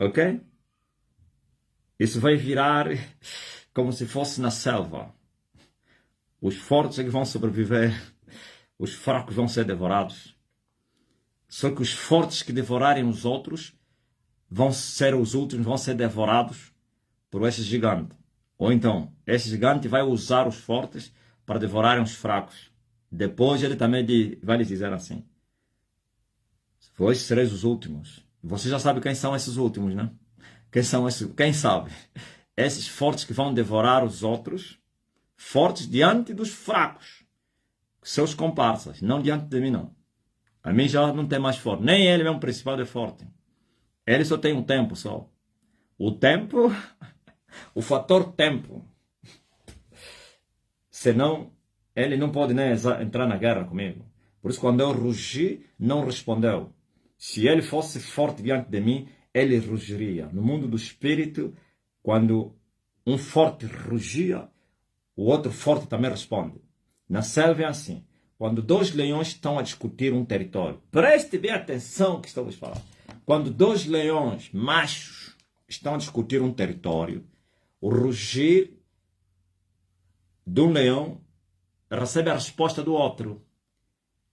A: Ok? Isso vai virar como se fosse na selva. Os fortes é que vão sobreviver. Os fracos vão ser devorados. Só que os fortes que devorarem os outros vão ser os últimos, vão ser devorados por esse gigante. Ou então, esse gigante vai usar os fortes para devorarem os fracos. Depois ele também vai lhes dizer assim: vós sereis os últimos. Você já sabe quem são esses últimos, né? Quem são esses? Quem sabe? Esses fortes que vão devorar os outros, fortes diante dos fracos, seus comparsas, não diante de mim, não. A mim já não tem mais forte. Nem ele mesmo principal é forte. Ele só tem um tempo só. O tempo, o fator tempo. Senão, ele não pode nem entrar na guerra comigo. Por isso, quando eu rugi, não respondeu. Se ele fosse forte diante de mim, ele rugiria. No mundo do espírito, quando um forte rugia, o outro forte também responde. Na selva é assim. Quando dois leões estão a discutir um território, preste bem atenção que estamos falando. Quando dois leões machos estão a discutir um território, o rugir de um leão recebe a resposta do outro.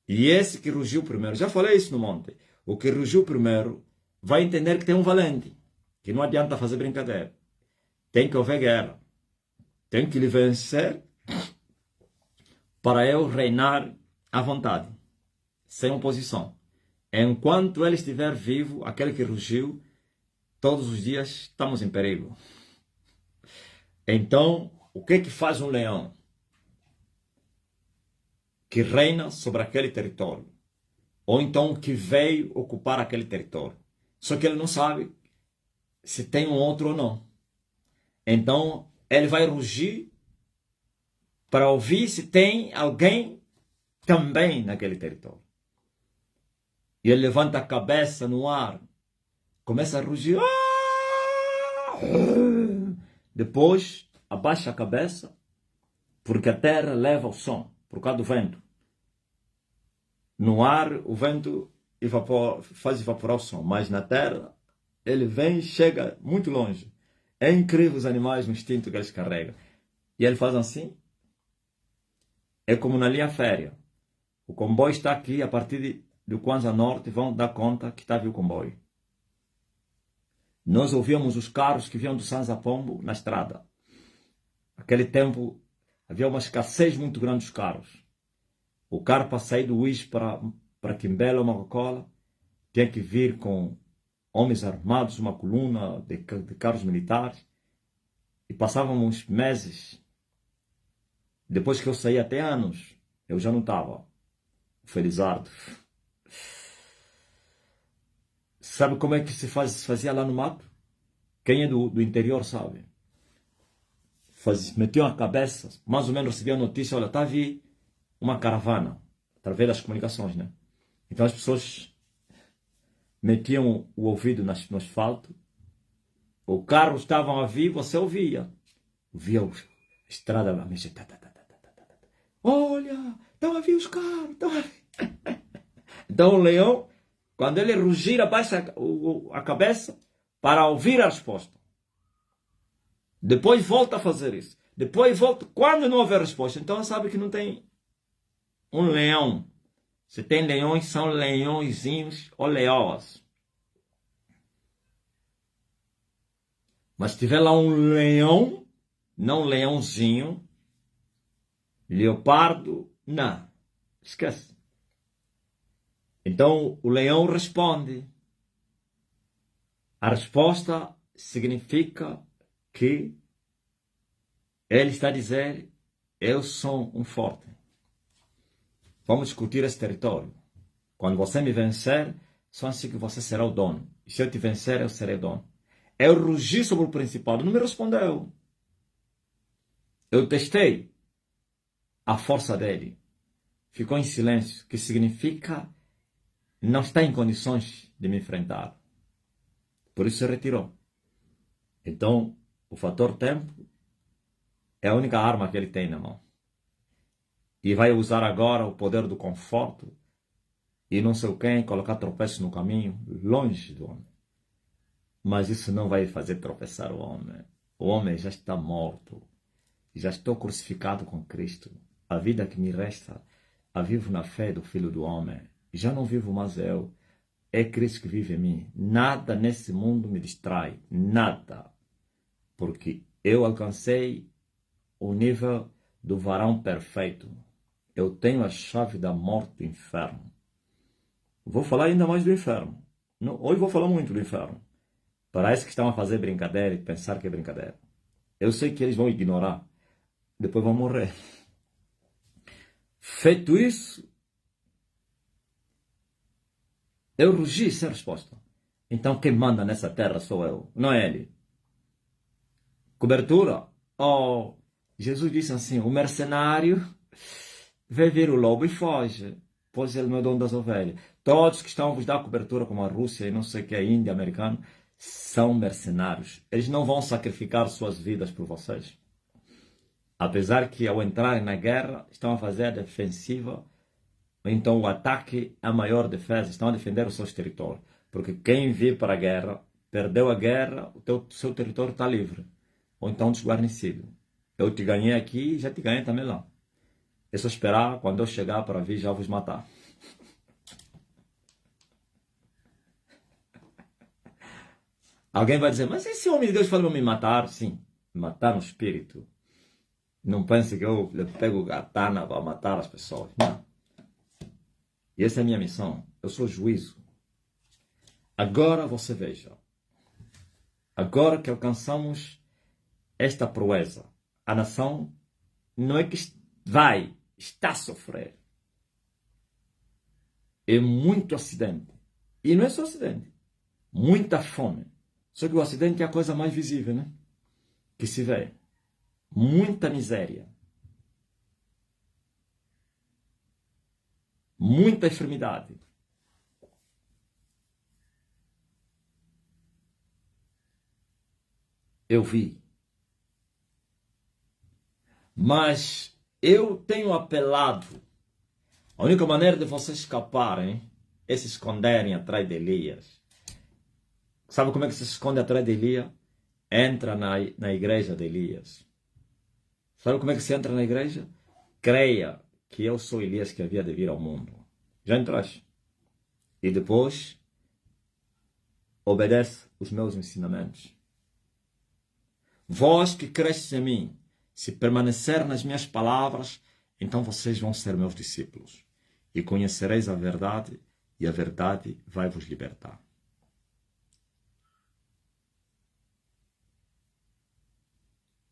A: E esse que rugiu primeiro, já falei isso no monte, o que rugiu primeiro vai entender que tem um valente, que não adianta fazer brincadeira. Tem que haver guerra. Tem que lhe vencer para eu reinar à vontade, sem oposição. Enquanto ele estiver vivo, aquele que rugiu, todos os dias estamos em perigo. Então, o que faz um leão que reina sobre aquele território? Ou então que veio ocupar aquele território? Só que ele não sabe se tem um outro ou não. Então, ele vai rugir para ouvir se tem alguém também naquele território. E ele levanta a cabeça no ar, começa a rugir. Depois, abaixa a cabeça, porque a terra leva o som, por causa do vento. No ar, o vento faz evaporar o som, mas na terra, ele vem e chega muito longe. É incrível os animais, o instinto que eles carregam. E ele faz assim. É como na linha férrea. O comboio está aqui, a partir do Kwanza Norte, vão dar conta que está vindo o comboio. Nós ouvíamos os carros que vinham do Sanza Pombo na estrada. Naquele tempo, havia uma escassez muito grande dos carros. O carro para sair do Uís para Quimbela ou Macocola tinha que vir com homens armados, uma coluna de carros militares. E passávamos meses. Depois que eu saí, até anos, eu já não estava. Felizardo. Sabe como é que se fazia lá no mato? Quem é do interior sabe. Metiam a cabeça, mais ou menos recebia a notícia, olha, está a vir uma caravana, através das comunicações, né? Então as pessoas metiam o ouvido no asfalto, o carro estavam a vir, você ouvia. Ouvia a estrada lá, olha, estão a vir os carros, estão a vir. Então o leão, quando ele rugir, abaixa a cabeça para ouvir a resposta. Depois volta a fazer isso. Depois volta. Quando não houver resposta, então sabe que não tem um leão. Se tem leões, são leõezinhos ou leoas. Mas se tiver lá um leão, não um leãozinho, leopardo, não. Esquece. Então o leão responde. A resposta significa que ele está a dizer: eu sou um forte. Vamos discutir esse território. Quando você me vencer, só assim que você será o dono. E se eu te vencer, eu serei dono. Eu rugi sobre o principado, não me respondeu. Eu testei a força dele. Ficou em silêncio, que significa não está em condições de me enfrentar. Por isso se retirou. Então, o fator tempo é a única arma que ele tem na mão. E vai usar agora o poder do conforto e não sei quem, colocar tropeço no caminho, longe do homem. Mas isso não vai fazer tropeçar o homem. O homem já está morto. Já estou crucificado com Cristo. A vida que me resta, a vivo na fé do Filho do Homem. Já não vivo mais eu. É Cristo que vive em mim. Nada nesse mundo me distrai. Nada. Porque eu alcancei o nível do varão perfeito. Eu tenho a chave da morte do inferno. Vou falar ainda mais do inferno. Hoje vou falar muito do inferno. Parece que estão a fazer brincadeira e pensar que é brincadeira. Eu sei que eles vão ignorar. Depois vão morrer. Feito isso, eu rugi sem resposta. Então quem manda nessa terra sou eu, não é ele. Cobertura? Oh, Jesus disse assim: o mercenário vê ver o lobo e foge, pois ele não é dono das ovelhas. Todos que estão a vos dar cobertura, como a Rússia e não sei o que, a Índia, americano, são mercenários. Eles não vão sacrificar suas vidas por vocês. Apesar que ao entrarem na guerra, estão a fazer a defensiva, então o ataque é a maior defesa, estão a defender os seus territórios. Porque quem vir para a guerra, perdeu a guerra, o seu território está livre. Ou então desguarnecido. Eu te ganhei aqui, já te ganhei também lá. É só esperar, quando eu chegar para vir, já vos matar. Alguém vai dizer: mas esse homem de Deus falou me matar? Sim, matar no espírito. Não pense que eu pego katana para matar as pessoas. Não. E essa é a minha missão. Eu sou juízo. Agora você veja. Agora que alcançamos esta proeza, a nação não é que está a sofrer. É muito acidente. E não é só acidente. Muita fome. Só que o acidente é a coisa mais visível, né? Que se vê. Muita miséria. Muita enfermidade. Eu vi. Mas eu tenho apelado. A única maneira de vocês escaparem é se esconderem atrás de Elias. Sabe como é que se esconde atrás de Elias? Entra na igreja de Elias. Sabe como é que se entra na igreja? Creia que eu sou Elias que havia de vir ao mundo. Já entraste? E depois obedece os meus ensinamentos. Vós que cresces em mim, se permanecer nas minhas palavras, então vocês vão ser meus discípulos. E conhecereis a verdade, e a verdade vai vos libertar.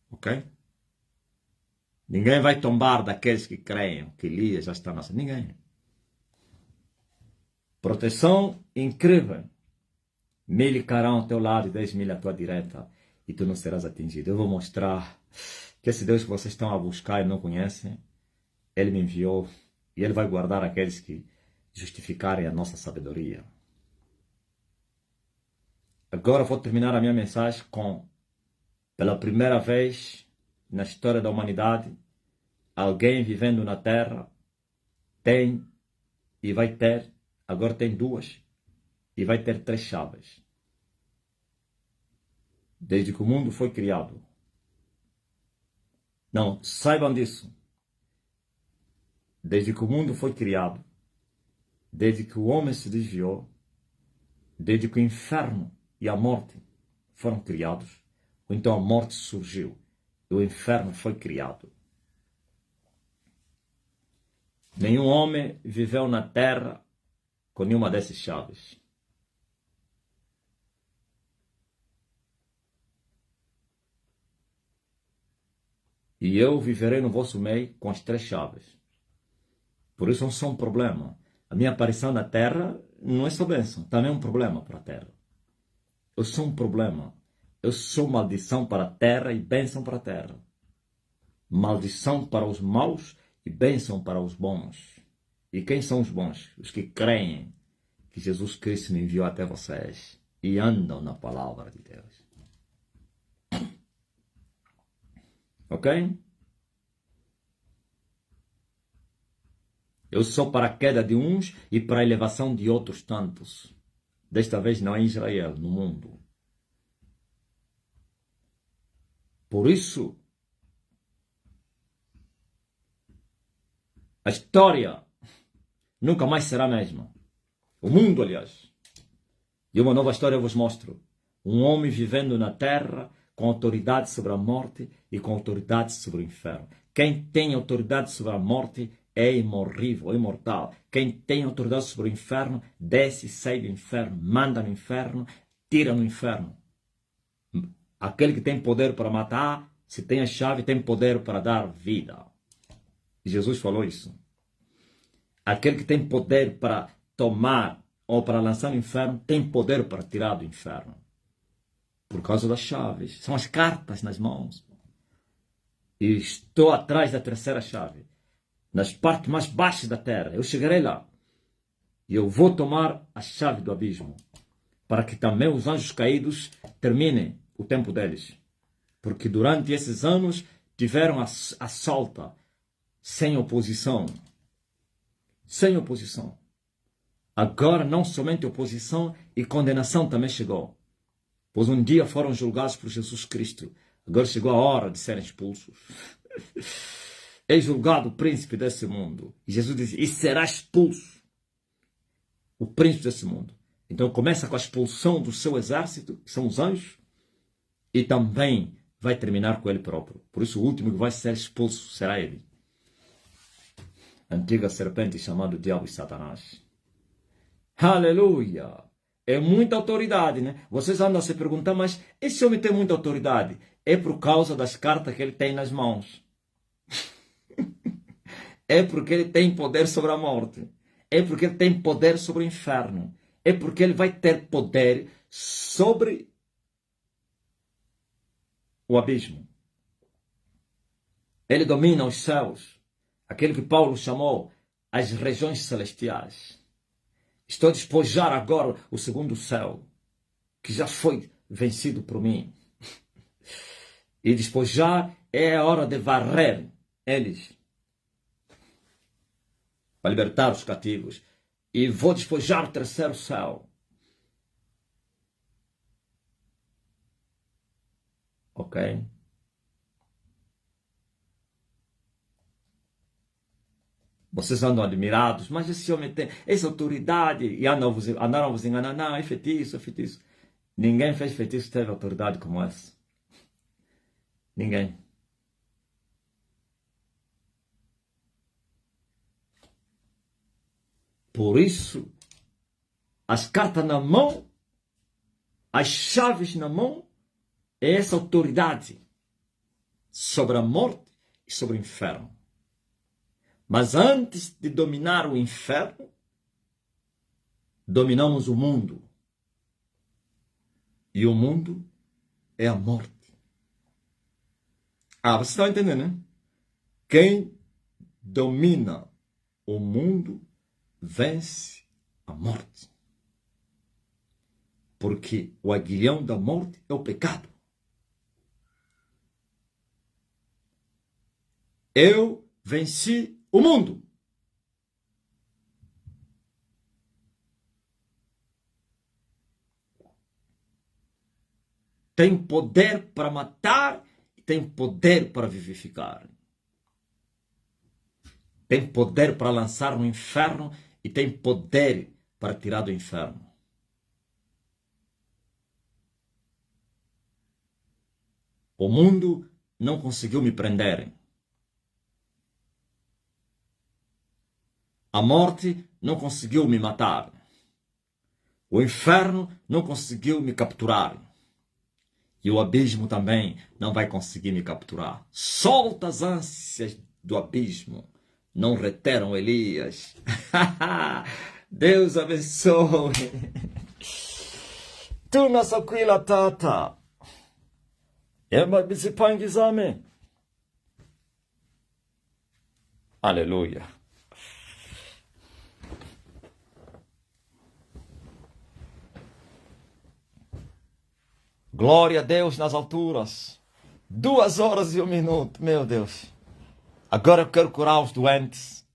A: Ok? Ninguém vai tombar daqueles que creem que Elias já está nascendo. Ninguém. Proteção incrível. 1000 cairão ao teu lado e 10.000 à tua direita, e tu não serás atingido. Eu vou mostrar que esse Deus que vocês estão a buscar e não conhecem, Ele me enviou, e Ele vai guardar aqueles que justificarem a nossa sabedoria. Agora vou terminar a minha mensagem com: pela primeira vez na história da humanidade, alguém vivendo na Terra tem e vai ter, agora tem 2, e vai ter 3 chaves. Desde que o mundo foi criado. Não, saibam disso. Desde que o mundo foi criado, desde que o homem se desviou, desde que o inferno e a morte foram criados, então a morte surgiu e o inferno foi criado. Nenhum homem viveu na terra com nenhuma dessas chaves. E eu viverei no vosso meio com as 3 chaves. Por isso não sou um problema. A minha aparição na terra não é só bênção, também é um problema para a terra. Eu sou um problema. Eu sou maldição para a terra e bênção para a terra. Maldição para os maus e bênção para os bons. E quem são os bons? Os que creem que Jesus Cristo me enviou até vocês e andam na palavra de Deus. Ok? Eu sou para a queda de uns e para a elevação de outros tantos. Desta vez não em Israel, no mundo. Por isso, a história nunca mais será a mesma. O mundo, aliás. E uma nova história eu vos mostro. Um homem vivendo na terra com autoridade sobre a morte e com autoridade sobre o inferno. Quem tem autoridade sobre a morte é imorrível, é imortal. Quem tem autoridade sobre o inferno, desce e sai do inferno, manda no inferno, tira no inferno. Aquele que tem poder para matar, se tem a chave, tem poder para dar vida. Jesus falou isso. Aquele que tem poder para tomar ou para lançar no inferno, tem poder para tirar do inferno. Por causa das chaves. São as cartas nas mãos. E estou atrás da 3ª chave. Nas partes mais baixas da terra. Eu chegarei lá. E eu vou tomar a chave do abismo. Para que também os anjos caídos terminem o tempo deles. Porque durante esses anos tiveram a solta. Sem oposição. Sem oposição. Agora não somente oposição e condenação também chegou. Pois um dia foram julgados por Jesus Cristo. Agora chegou a hora de serem expulsos. É julgado o príncipe desse mundo. E Jesus diz, e será expulso o príncipe desse mundo. Então começa com a expulsão do seu exército, que são os anjos, e também vai terminar com ele próprio. Por isso o último que vai ser expulso será ele. A antiga serpente chamada Diabo e Satanás. Aleluia! É muita autoridade, né? Vocês andam a se perguntar, mas esse homem tem muita autoridade. É por causa das cartas que ele tem nas mãos. É porque ele tem poder sobre a morte. É porque ele tem poder sobre o inferno. É porque ele vai ter poder sobre o abismo. Ele domina os céus. Aquele que Paulo chamou as regiões celestiais. Estou a despojar agora o 2º céu, que já foi vencido por mim. E despojar é a hora de varrer eles. Para libertar os cativos. E vou despojar o 3º céu. Ok? Vocês andam admirados, mas esse homem tem essa autoridade e andaram vos enganar. Não, é feitiço, é feitiço. Ninguém fez feitiço que teve autoridade como essa. Ninguém. Por isso, as cartas na mão, as chaves na mão, é essa autoridade sobre a morte e sobre o inferno. Mas antes de dominar o inferno, dominamos o mundo. E o mundo é a morte. Você está entendendo, né? Quem domina o mundo vence a morte. Porque o aguilhão da morte é o pecado. Eu venci o mundo. Tem poder para matar tem poder para vivificar. Tem poder para lançar no inferno e tem poder para tirar do inferno. O mundo não conseguiu me prender. A morte não conseguiu me matar. O inferno não conseguiu me capturar. E o abismo também não vai conseguir me capturar. Solta as ânsias do abismo. Não reteram Elias. Deus abençoe. Tu nossa quila tata. Ema bisipangizame. Aleluia. Glória a Deus nas alturas. 2 horas e 1 minuto, meu Deus. Agora eu quero curar os doentes.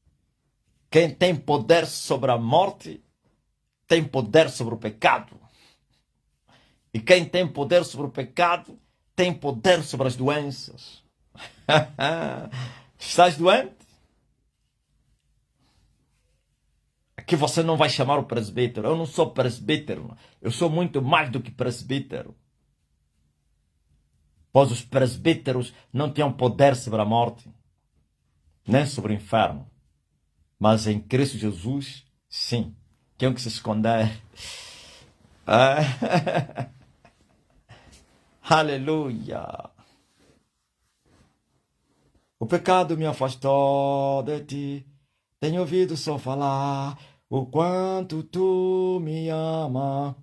A: Quem tem poder sobre a morte, tem poder sobre o pecado. E quem tem poder sobre o pecado, tem poder sobre as doenças. Estás doente? Aqui você não vai chamar o presbítero. Eu não sou presbítero. Eu sou muito mais do que presbítero. Pois os presbíteros não tinham poder sobre a morte, nem sobre o inferno. Mas em Cristo Jesus, sim. Tinham que se esconder. Aleluia. O pecado me afastou de ti. Tenho ouvido só falar o quanto tu me ama.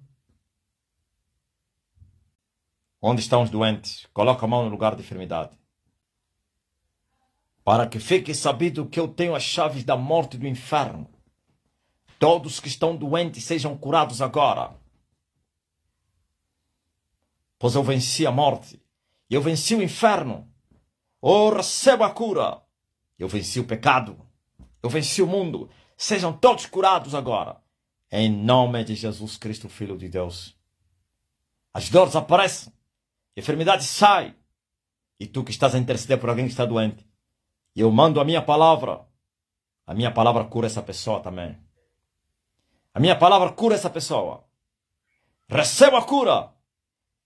A: Onde estão os doentes? Coloca a mão no lugar de enfermidade. Para que fique sabido que eu tenho as chaves da morte e do inferno. Todos que estão doentes sejam curados agora. Pois eu venci a morte. E eu venci o inferno. Oh, receba a cura. Eu venci o pecado. Eu venci o mundo. Sejam todos curados agora. Em nome de Jesus Cristo, Filho de Deus. As dores aparecem. A enfermidade sai. E tu que estás a interceder por alguém que está doente. Eu mando a minha palavra. A minha palavra cura essa pessoa também. A minha palavra cura essa pessoa. Receba a cura.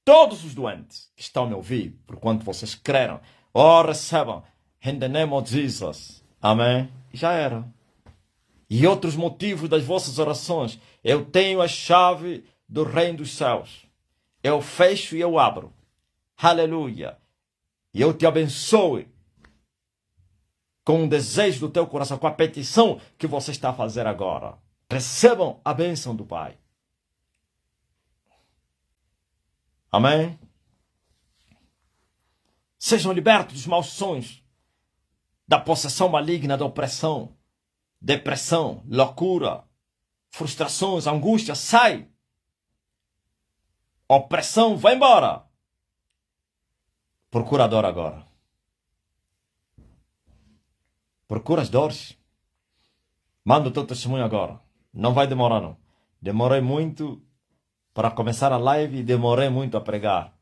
A: Todos os doentes que estão a me ouvir, por quanto vocês creram. Oh, recebam. In the name of Jesus. Amém. Já era. E outros motivos das vossas orações. Eu tenho a chave do reino dos céus. Eu fecho e eu abro. Aleluia. E eu te abençoe com o desejo do teu coração, com a petição que você está a fazer agora. Recebam a bênção do Pai. Amém? Sejam libertos dos maus sonhos, da possessão maligna, da opressão, depressão, loucura, frustrações, angústia. Sai! Opressão, vai embora! Procura a dor agora. Procura as dores. Manda o teu testemunho agora. Não vai demorar, não. Demorei muito para começar a live e demorei muito a pregar.